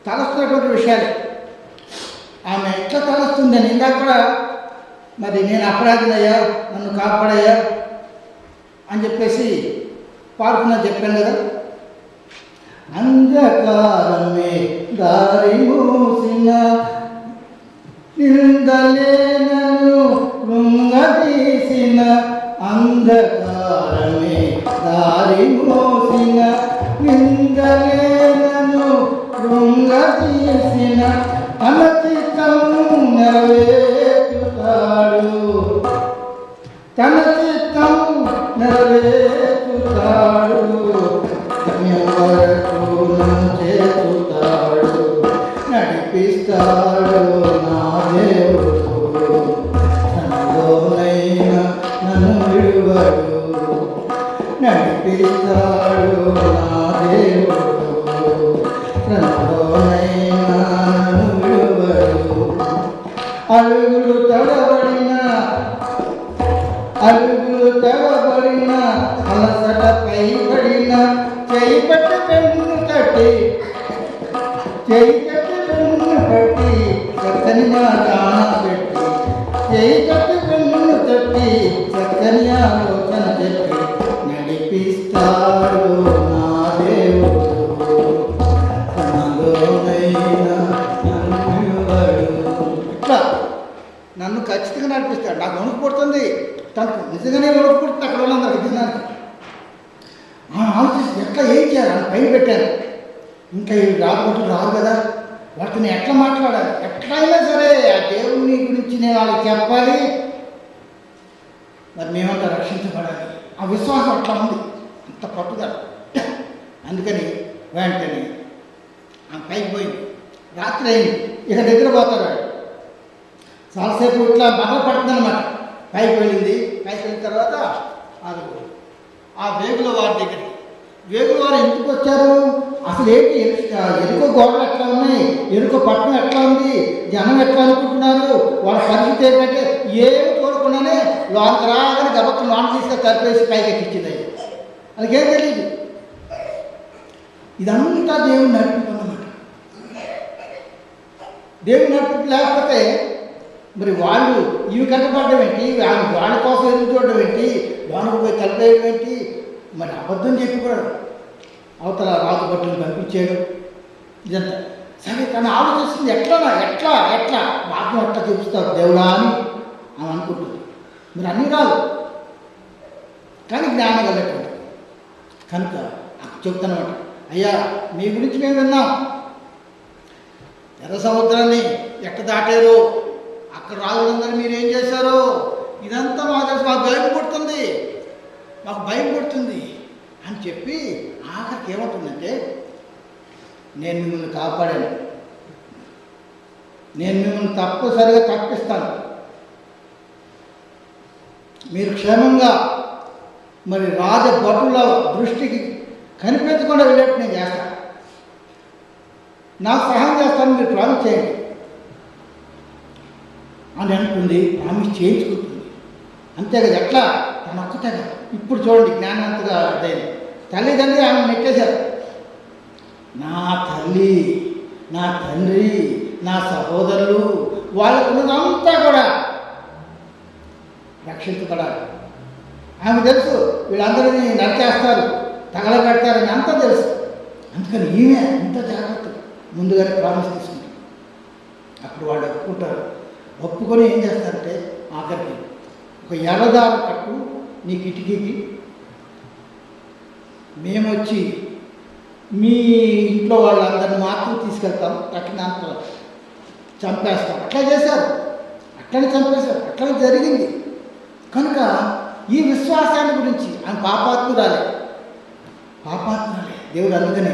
తలస్తున్నటువంటి విషయాలే. ఆమె ఇట్లా తలస్తుందని ఇందాక కూడా మరి నేను అపరాధినయ్యా, నన్ను కాపాడయ్యా అని చెప్పేసి పాడుతున్నా చెప్పాను కదా. అంధకారమే దారి మూసిన నిందలే నన్ను కృంగదీసిన, అంధకారమే దారి మూసిన నిందలే నన్ను కృంగదీసిన, తన చిత్తం నెరవేర్చుతాడు, తన చిత్తం నెరవేర్చుతాడు, వరకు చేస్తాడు, నడిపిస్తాడు నా దేవుడు, తనలోనైనా నన్ను విడువడు, నడిపిస్తాడు నా దేవుడు, తనలోనైనా నన్ను విడువడు. అడుగులు తడబడిన అలసట పైబడిన, చేయి పట్టి పెన్ను తట్టి చక్కని మాట పెట్టి, చేయి కట్టి పెన్ను తట్టి చక్కని ఆలోచన చెప్పి, నడిపిస్తాడు నా దేవుడు, తనలోనైనా నన్ను విడువడు. ఇట్లా నన్ను ఖచ్చితంగా నడిపిస్తాడు. నాకు వణుకు పుడుతుంది, తనకు నిజంగానే వణుకు పుడుతుంది అక్కడ ఉన్నందరికి తిన్నాను. ఆలోచిస్తే ఎట్లా ఏం చేయాలి అని పైన పెట్టాను. ఇంకా ఈ రాబోతులు రాదు కదా, వాటిని ఎట్లా మాట్లాడాలి, ఎట్లయినా సరే ఆ దేవుని గురించి నేను వాళ్ళకి చెప్పాలి, మరి మేమంతా రక్షించబడాలి. ఆ విశ్వాసం అట్లా ఉంది, అంత పట్టుదల. అందుకని వెంటనే ఆ పైకి పోయింది. రాత్రి అయింది, ఇక నిద్రపోతారు వాడు. చాలాసేపు ఇట్లా పడుతుంది అనమాట. పైకి వెళ్ళింది. పైకి వెళ్ళిన తర్వాత ఆ వేగుల వారి దగ్గరికి, వేగుల వారు ఎందుకు వచ్చారు, అసలు ఏంటి, ఎరుక గోడలు ఎట్లా ఉన్నాయి, ఎరుక పట్టణం ఎట్లా ఉంది, జనం ఎట్లా అనుకుంటున్నారు, వాళ్ళ పరిస్థితి ఏంటంటే ఏమి చూడకుండానే లోనికి రాగానే గబక్క లోన తీసుకొని తరిపేసి పైకి ఎక్కించింది. వాళ్ళకేం తెలియదు. ఇదంతా దేవుని నడిపింపు అన్నమాట. దేవుని నడిపింపు లేకపోతే మరి వాళ్ళు ఇవి కట్టబడడం ఏంటి, వాళ్ళ కోసం ఎదురు చూడడం ఏంటి, లోనకు పోయి తలపేయడం ఏంటి, మరి అబద్ధం చెప్పి కూడా అవతల రాజు బట్టలు పంపించాడు. ఇదంతా సరే తను ఆలోచిస్తుంది, ఎట్లా మార్గం ఎట్లా చూపిస్తావు దేవుడా అని ఆమె అనుకుంటుంది. మీరు అన్నీ రాదు కానీ జ్ఞానం కలిగేటువంటి కనుక చెప్తానమాట. అయ్యా మీ గురించి మేము విన్నాం, ఎర్ర సముద్రాన్ని ఎట్ట దాటారో, అక్కడ రాజులందరూ మీరేం చేశారో, ఇదంతా మాకు తెలుసు, మాకు భయం పుడుతుంది అని చెప్పి ఆఖరికి ఏమవుతుందంటే, నేను మిమ్మల్ని కాపాడాను, నేను మిమ్మల్ని తప్పనిసరిగా తప్పిస్తాను, మీరు క్షేమంగా మరి రాజభటుల దృష్టికి కనిపించకుండా వెళ్ళేట్టు నేను చేస్తాను, నాకు సహాయం చేస్తాను, మీరు ప్రామిస్ చేయండి అని అంటుంది, ప్రామిస్ చేయించుకుంటుంది. అంతేకాదు ఎట్లా తన ఒక్కటేగా. ఇప్పుడు చూడండి జ్ఞానవంతుగా అదైంది. తల్లిదండ్రులు ఆమె నెట్టేశారు. నా తల్లి, నా తండ్రి, నా సహోదరులు వాళ్ళకున్నదంతా కూడా రక్షించబడాలి. ఆమె తెలుసు వీళ్ళందరినీ నరికేస్తారు, తగలబెడతారని అంతా తెలుసు. అందుకని ఈమె అంత జాగ్రత్త ముందుగానే ప్రామిస్ తీసుకుంటారు. అప్పుడు వాళ్ళు ఒప్పుకుంటారు. ఒప్పుకొని ఏం చేస్తారంటే ఆఖరికి ఒక ఎర్రదారు కట్టు నీ కిటికీకి, మేము వచ్చి మీ ఇంట్లో వాళ్ళందరినీ మాత్రం తీసుకెళ్తాం, తక్కినంత చంపేస్తాం. అట్లా చేశారు, అట్లనే చంపేశారు, అట్లనే జరిగింది. కనుక ఈ విశ్వాసాన్ని గురించి ఆమె పాపాత్మురాలే దేవుడు అందుకనే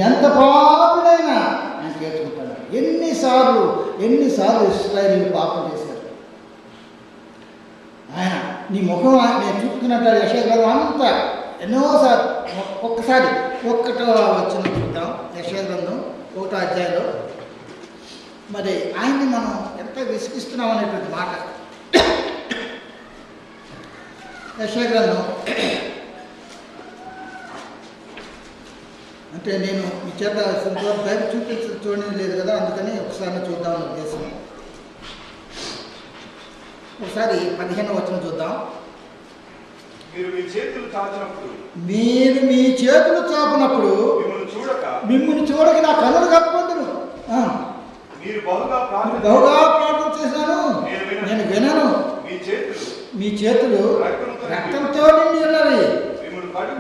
ఎంత పాపుడైనా ఆయన చేర్చుకుంటాడు. ఎన్నిసార్లు ఇశ్రాయేలీయులు పాపం చేశారు. ఆయన నీ ముఖం నేను చూపుతున్నట్టు యెషయా గ్రంథం అంతా ఎన్నోసార్లు ఒక్కసారి ఒక్కటో వచ్చిన చూద్దాం. యెషయా గ్రంథం 1వ అధ్యాయంలో మరి ఆయన్ని మనం ఎంత విసిగిస్తున్నాం అనేటువంటి మాట. యెషయా గ్రంథం అంటే నేను మీ చేత బయట చూడని లేదు కదా, అందుకని ఒకసారి చూద్దామని ఉద్దేశం. ఒకసారి 15వ వచనం చూద్దాం. మీరు మీ చేతులు చాపినప్పుడు మిమ్మల్ని చూడక నా కన్నులు కప్పుకుందును. మీరు బహుగా ప్రార్థన చేశాను, నేను వినను. మీ చేతులు రక్తంతో నిండి ఉన్నవి.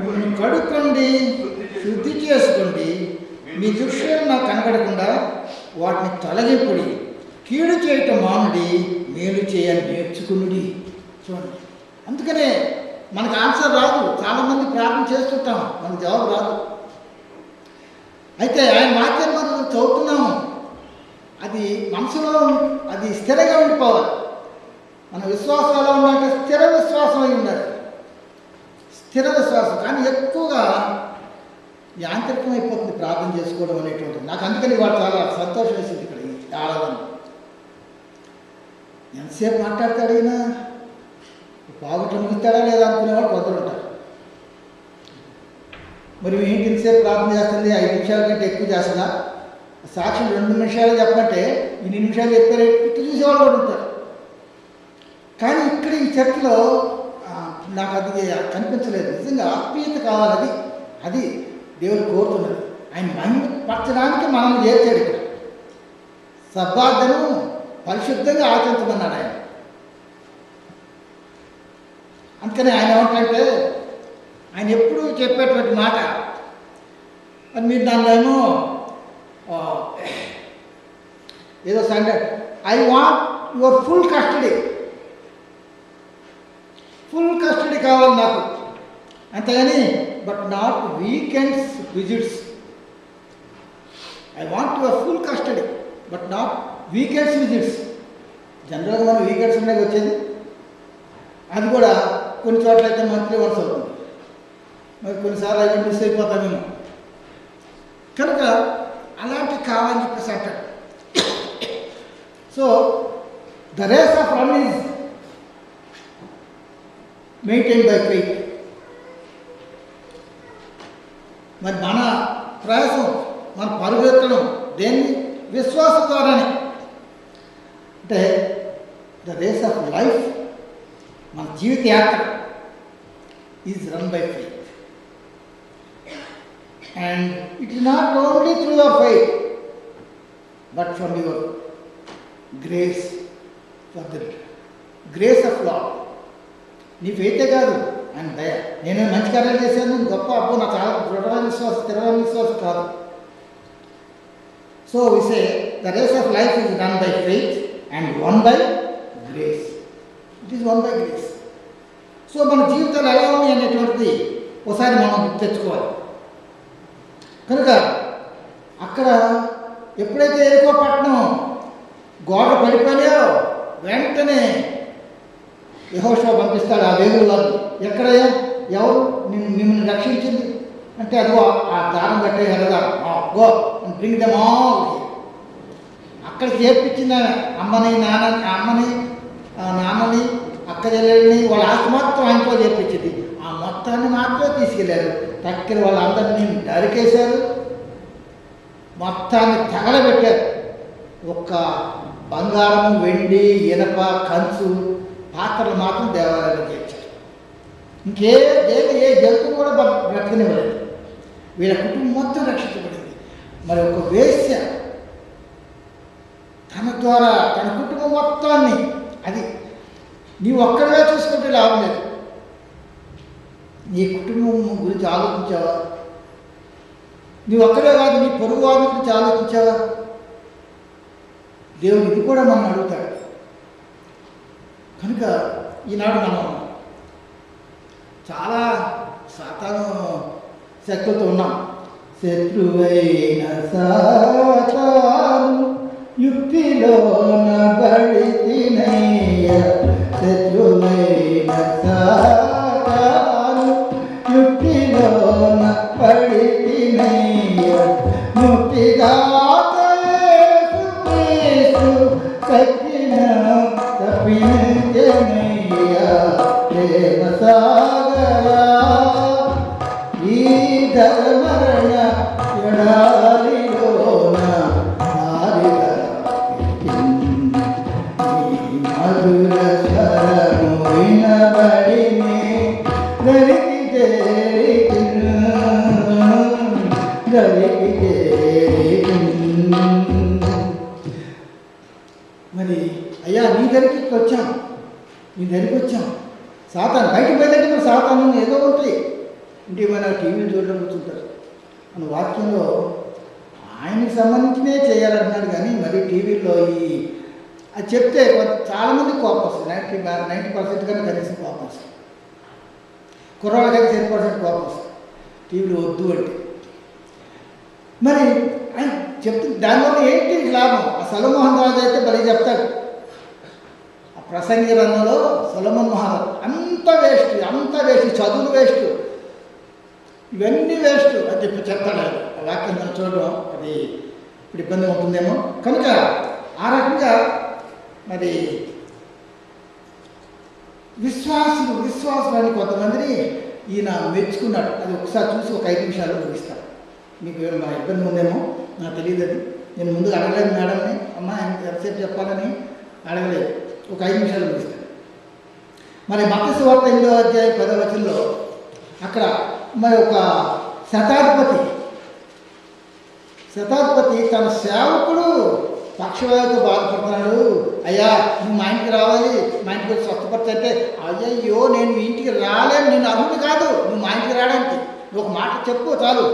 మిమ్మల్ని కడుక్కోండి, శుద్ధి చేసుకోండి. మీ దృశ్యం నాకు కనబడకుండా వాటిని తొలగింపుడి. కీడు చేయటం మానుడి, మేలు చేయాలని నేర్చుకునుడి. చూడండి, అందుకనే మనకు ఆన్సర్ రాదు. చాలామంది ప్రార్థన చేస్తుంటాం, మనకు జవాబు రాదు. అయితే ఆయన వాక్యం మనం చదువుతున్నాము, అది మనసులో అది స్థిరంగా ఉండిపోవాలి. మన విశ్వాసం ఎలా ఉండాలంటే స్థిర విశ్వాసం అయి ఉండాలి. స్థిర విశ్వాసం కానీ ఎక్కువగా యాంత్రికం అయిపోతుంది ప్రార్థన చేసుకోవడం అనేటువంటిది. నాకు అందుకని వాడు చాలా సంతోషం వేసింది. ఇక్కడ ఆడదని ఎంతసేపు మాట్లాడతాడు ఈయన, బాగుంటే ముగిస్తాడా లేదా అనుకునేవాడు కొందరు ఉంటారు. మరి ఏంటి ఇంతసేపు ప్రార్థన చేస్తుంది, 5 నిమిషాల కంటే ఎక్కువ చేస్తుందా? సాక్షులు 2 నిమిషాలు చెప్పంటే 2 నిమిషాలు చెప్పారు ఇట్లా చూసేవాళ్ళు కూడా ఉంటారు. కానీ ఇక్కడ ఈ చర్చలో నాకు అది కనిపించలేదు. నిజంగా ఆత్మీయత కావాలి. అది దేవుడు కోరుతున్నది. ఆయన మహిమపరచడానికి మనం చేర్చాడు. ఇక్కడ సబ్బాతును పరిశుద్ధంగా ఆచరించమన్నాడు ఆయన. అందుకని ఆయన ఏమంటే ఆయన ఎప్పుడు చెప్పేటువంటి మాట అది మీరు దానిలో ఏదో Sunday I want your full custody కావాలి నాకు, అంతేగాని but not weekends visits. I want your full custody but not weekends visits. జనరల్గా మనం వీకెండ్స్ ఉన్నాయి వచ్చేది, అది కూడా కొన్ని చోట్ల అయితే మంత్లీ వన్స్ అవుతుంది, మరి కొన్నిసార్లు అవి మిస్ అయిపోతామేమో. కనుక అలాంటి కావాలని చెప్పేసి అంటాడు. So the race of run is maintain by faith. మరి మన ప్రయాసం, మన పరుగెత్తడం దేన్ని? విశ్వాసం ద్వారానే. అంటే ద రేస్ ఆఫ్ లైఫ్, మన జీవిత యాత్ర is run by faith. And it is not only through your faith but from your grace, for the grace of lord. నీ ఫెయితే కాదు, ఆయన దయ. నేను మంచి కార్యాలు చేశాను, గొప్ప అబ్బో నా చాలా దృఢమైన విశ్వాసం, స్థిరమైన విశ్వాసం కాదు. So we say the race of life is run by faith and won by grace. It is won by grace. So మన జీవితాలు ఎలా ఉంది అనేటువంటిది ఒకసారి మనం తెచ్చుకోవాలి. కనుక అక్కడ ఎప్పుడైతే ఎరుకో పట్టణం గోడ పడిపోయాయో వెంటనే యెహోషువ పంపిస్తాడు ఆ వేగుల్లో. ఎక్కడయ్యా, ఎవరు మిమ్మల్ని రక్షించింది అంటే అదిగో ఆ దారం కట్టే ఎరదారు, go and bring them all. అక్కడ అక్కడికి చేర్పించింది ఆమె. అమ్మని నాన్నని అక్క చెల్లెల్ని వాళ్ళ ఆస్తి మొత్తం ఆయనతో చేర్పించింది. ఆ మొత్తాన్ని మాత్రం తీసుకెళ్ళారు. టక్కన వాళ్ళందరినీ నరికేశారు, మొత్తాన్ని తగలబెట్టారు. ఒక్క బంగారం, వెండి, ఇనప, కంచు పాత్రలు మాత్రం దేవాలయంలో చేర్చారు. ఏ జంతువు కూడా బ్రతకనివ్వలేదు. వీళ్ళ కుటుంబం మొత్తం రక్షించబడింది. మరి ఒక వేశ్య తన ద్వారా తన కుటుంబం మొత్తాన్ని, అది నీవు ఒక్కడిగా చూసుకుంటే లాభం లేదు. నీ కుటుంబం గురించి ఆలోచించావా? నీవు ఒక్కడే కాదు, నీ పొరుగు వారి గురించి ఆలోచించావా? దేవుడు ఇది కూడా మనం అడుగుతాడు. కనుక ఈనాడు మనం చాలా సాతాను శక్తులతో ఉన్నాం. శత్రువైన సాతాను యుక్తిలోన బడితినయ్య, శత్రువైన సాతాను యుక్తిలోన బడితినయ్య, ముక్తిదాత యేసు సత్యన తప్పించనయ్య, ప్రేమ సాగరా ఈ ధర్మరణ ఎడారిలోన మధుర స్వరము వినబడినే దరికి మరి అయ్యా నీ దగ్గరికి వచ్చాం, సాతాను బయటకు వెళ్ళంటే మరి సాతాను ఏదో ఉంటాయి. ఇంటి మన టీవీలు చూడడం కూర్చుంటారు. మన వాక్యంలో ఆయనకి సంబంధించినే చేయాలంటున్నాడు. కానీ మరి టీవీలో అది చెప్తే చాలామంది కోపం వస్తుంది. 90% కన్నా కనీసం కోపం వస్తుంది. కుర్రాళ్ళకైతే 10% కోపం వస్తుంది టీవీలు వద్దు అంటే. మరి ఆయన చెప్తుంది దానివల్ల ఏంటి లాభం? ఆ సొలొమోన్ రాజు అయితే భలే చెప్తాడు. ఆ ప్రసంగి రంగంలో సొలొమోన్ మహారాజు అంత వేస్ట్, చదువులు వేస్ట్, ఇవన్నీ వేస్ట్ అని చెప్తాడు. ఆ వాక్యం మనం చూడడం అది ఇప్పుడు ఇబ్బంది ఉంటుందేమో. కనుక ఆ రకంగా మరి విశ్వాసులు అని కొంతమందిని ఈయన మెచ్చుకున్నాడు. అది ఒకసారి చూసి ఒక 5 నిమిషాలు ముగిస్తాను. మీకు ఏమైనా ఇబ్బంది ఉందేమో నాకు తెలియదు. అది నేను ముందు అడగలేదు మేడంని, అమ్మ ఎంతసేపు చెప్పాలని అడగలేదు. ఒక 5 నిమిషాలు ముగిస్తాను. మరి మత్తయి సువార్త 8వ అధ్యాయం 10వ వచనంలో అక్కడ మరి ఒక శతాధిపతి తన సేవకుడు పక్షవాయువుతో బాధపడుతున్నాడు. అయ్యా నువ్వు మా ఇంటికి రావాలి, మా ఇంటికి స్వస్థపరచంటే, అయ్యయ్యో నేను మీ ఇంటికి రాలేను, నేను అర్హుడు కాదు నువ్వు మా ఇంటికి రావడానికి, నువ్వు ఒక మాట చెప్పు చాలు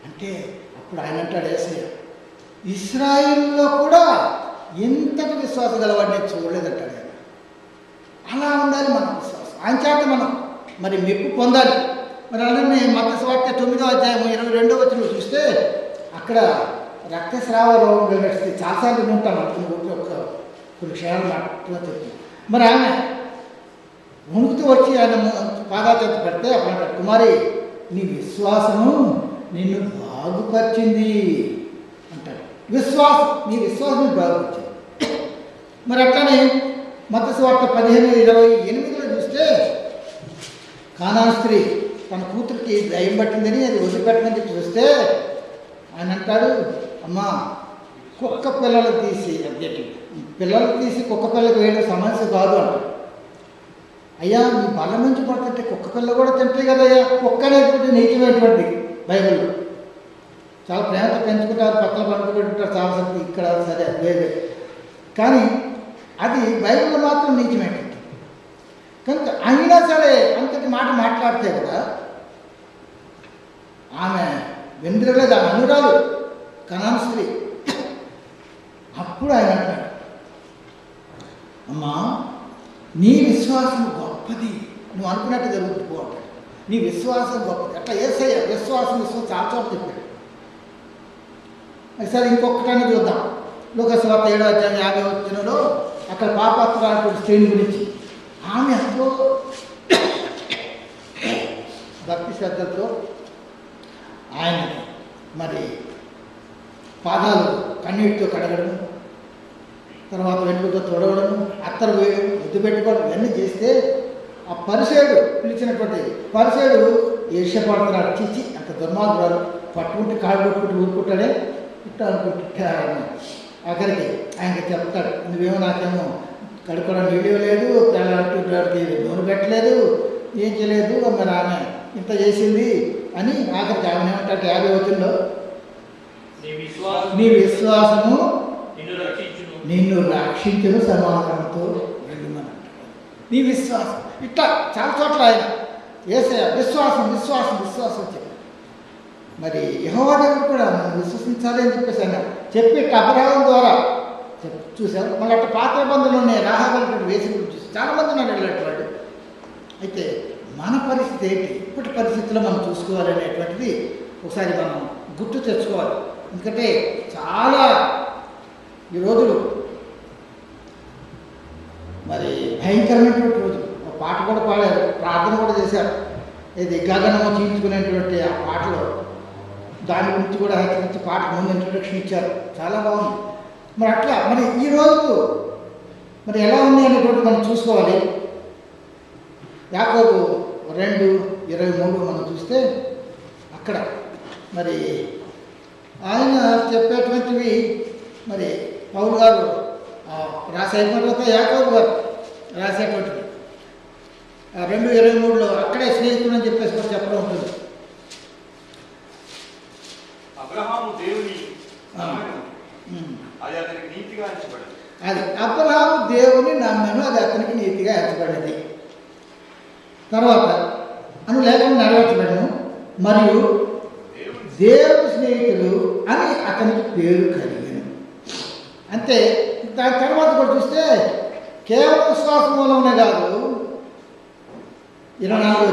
అంటే, అప్పుడు ఆయన అంటాడు యేసయ్య, ఇశ్రాయేలులో కూడా ఎంతటి విశ్వాసం గలవాడిని నేను చూడలేదంటాడు ఆయన. అలా ఉండాలి మన విశ్వాసం. ఆయన చేత మనం మరి మెప్పు పొందాలి. మరి అలానే మత్తయి సువార్త 9వ అధ్యాయం 22వ వచనంలో చూస్తే అక్కడ రక్తస్రావ రోగం నడిస్తే చాలాసార్లు ఉంటాను కొన్ని క్షణాలు మాటలో చెప్తుంది. మరి ఆమె వణుకుతూ వచ్చి ఆయన పాదాచేత పెడితే అప్పుడు అంటారు, కుమారి నీ విశ్వాసము నిన్ను బాగుపరిచింది అంటాడు. నీ విశ్వాసం బాగుపరిచింది. మరి అట్లానే మత్తయి సువార్త 15:28లో చూస్తే కానాను స్త్రీ తన కూతురికి దయ్యం పట్టిందని అది వదిలిపెట్టమని చెప్పి చూస్తే ఆయన అంటాడు, అమ్మా కుక్క పిల్లలు తీసి కుక్క పిల్లలకు వేయడం సమస్య కాదు అంటాడు. అయ్యా నీ బల్ల నుంచి పడుతుంటే కుక్క పిల్ల కూడా తింటాయి కదయ్యా. కుక్క అనేటువంటి నీచమైనటువంటి బైబిల్లో చాలా ప్రేమతో పెంచుకుంటారు, పక్కన పడుకుంటుంటారు చాలాసార్లు. ఇక్కడ సరే వేరే, కానీ అది బైబిల్లో మాత్రం నీచమైనటువంటి. కనుక అయినా సరే అంతటి మాట మాట్లాడితే కూడా ఆమె వెంద్రలేదు, ఆమె అనురాలు కనాను స్త్రీ. అప్పుడు ఆయన అంటాడు, అమ్మా నీ విశ్వాసం గొప్పది, నువ్వు అనుకున్నట్టు జరుగుతుంది పో అంటాడు. నీ విశ్వాసం గొప్పది. అట్లా యేసయ్య విశ్వాసం చాలా చోట చెప్పాడు. సరే ఇంకొకటనే చూద్దాం. లూకా సువార్త 7వ అధ్యాయం 50వ వచనంలో అక్కడ పాపాత్మురాలైనటువంటి స్త్రీని గురించి ఆమె ఎంతో భక్తి శ్రద్ధలతో ఆయన మరి పాదాలు కన్నీటితో కడగడం, తర్వాత వెంట్రుకతో తొడవడం, అత్తరు వేయడం, ముద్దు పెట్టుకోవడం ఇవన్నీ చేస్తే ఆ పరిసేడు పిలిచినటువంటి పరిసేడు ఈర్ష్యపడుతున్నాడు. చిచ్చి అంత దుర్మార్గురాలు, పట్టుకుంటే కాళ్ళు కొట్టుకుంటూ ఊరుకుంటాడే ఇట్లా అనుకుంటా. ఆఖరికి ఆయనకి చెప్తాడు, నువ్వేమో నాకేమో కడుక్కోవడం నీళ్ళు లేదు, తెల్లకి నూనె పెట్టలేదు, ఏం చేయలేదు, మరి ఆమె ఇంత చేసింది అని ఆఖరికి ఆమె ఏమంటాడు 50 వచనంలో, నీ విశ్వాసము నిన్ను రక్షించును, సమాధానంతో వెళ్ళమని. నీ విశ్వాసం ఇట్లా చాలా చోట్ల ఆయన యేసయ్య విశ్వాసం విశ్వాసం విశ్వాసం చెప్పారు. మరి యెహోవా దేవుడు కూడా మనం విశ్వసించాలి అని చెప్పేసి ఆయన చెప్పి అబ్రహాము ద్వారా చూశారు. మళ్ళీ అట్లా పాత నిబంధనలు ఉన్నాయి, రాహాబు వేసి చూసి చాలామంది ఉన్నారు వెళ్ళేటువంటి. అయితే మన పరిస్థితి ఏంటి, ఇప్పటి పరిస్థితుల్లో మనం చూసుకోవాలి అనేటువంటిది ఒకసారి మనం గుర్తు తెచ్చుకోవాలి. ఎందుకంటే చాలా ఈ రోజులు మరి భయంకరమైనటువంటి రోజు. ఒక పాట కూడా పాడారు, ప్రార్థన కూడా చేశారు. ఇది గగనము చీల్చుకునేటువంటి ఆ పాటలో దాని గురించి కూడా హెచ్చరించి పాట ముందు ఇంట్రొడక్షన్ ఇచ్చారు, చాలా బాగుంది. మరి అట్లా మరి ఈ రోజు మరి ఎలా ఉంది అనేటువంటి మనం చూసుకోవాలి. యాకోబు 2:23 మనం చూస్తే అక్కడ మరి ఆయన చెప్పేటువంటివి మరి పౌలు గారు రాసేటువంటి తర్వాత యాకోబు గారు రాసేటువంటివి 2:23లో అక్కడే స్నేహితుడు అని చెప్పేసి కూడా చెప్పడం ఉంటుంది. అబ్రహాము దేవుని అది అతనికి నీతిగా ఎంచబడింది. అది అబ్రహాము దేవుని నమ్మెను, అది అతనికి నీతిగా ఎంచబడినది. తర్వాత అను లేకుండా నెరవేర్చబడను, మరియు దేవుని స్నేహితుడు అని అతనికి పేరు కలిగాను. అంతే. దాని తర్వాత కూడా చూస్తే కేవలం విశ్వాసం మూలంనే కాదు, 24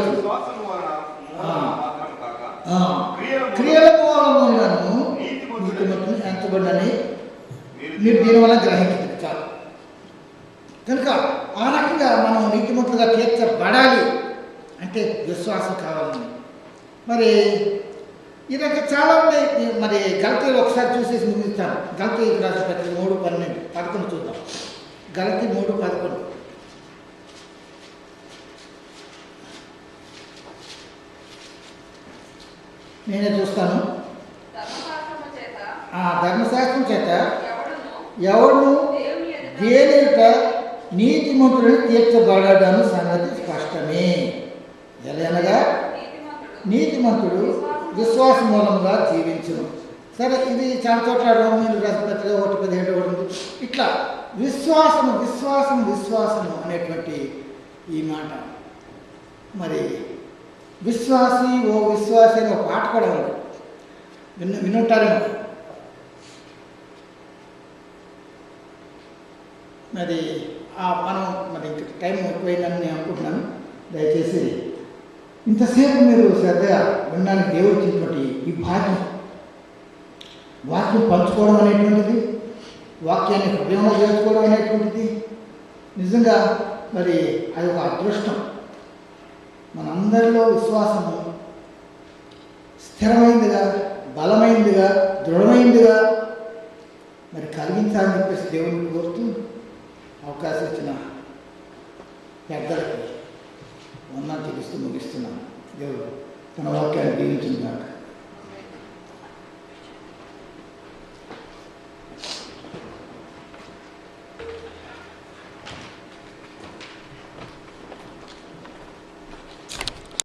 క్రియల మూలములను నీతిమంతుని ఎంచబడినని మీరు దీనివల్ల గ్రహించారు. చాలు. కనుక ఆ రకంగా మనం నీతిమంతులుగా తీర్చబడాలి అంటే విశ్వాసం కావాలని. మరి ఈ రకంగా చాలా ఉన్నాయి. మరి గలతీలు ఒకసారి చూసేసి ముగిస్తాను. గలతీ రాసిన పత్రిక 3:11 చూద్దాం. గలతీ 3:11 నేనే చూస్తాను. ధర్మశాస్త్రం చేత ఎవడును దేని యొక్క నీతిమంతుడిని తీర్చబడను సంగతి స్పష్టమే. ఎలాగనగా నీతిమంతుడు విశ్వాస మూలంగా జీవించును. సరే, ఇది చాలా చోట్ల రోమీయులు రాసిన పత్రిక 1:17 ఉంది. ఇట్లా విశ్వాసము విశ్వాసము విశ్వాసము అనేటువంటి ఈ మాట. మరి విశ్వాసి ఓ విశ్వాసి అని ఒక పాట కూడా ఉంది, వినుంటారేమో. మరి మనం మరి టైం ఎక్కువైందని నేను అనుకుంటున్నాను. దయచేసి ఇంతసేపు మీరు శ్రద్ధగా వినడానికి దేవుడు ఇచ్చినటువంటి ఈ భాగ్యం, వాక్యం పంచుకోవడం అనేటువంటిది, వాక్యాన్ని హృదయంలో చేర్చుకోవడం అనేటువంటిది నిజంగా మరి అది ఒక అదృష్టం. మనందరిలో విశ్వాసము స్థిరమైందిగా, బలమైందిగా, దృఢమైందిగా మరి కలిగించాలని చెప్పేసి దేవుడిని కోరుతూ అవకాశం ఇచ్చిన పెద్దలకి వందనాలు చెల్లిస్తూ ముగిస్తున్నాను. దేవుడు తన వాక్యాన్ని దీవించుగాక.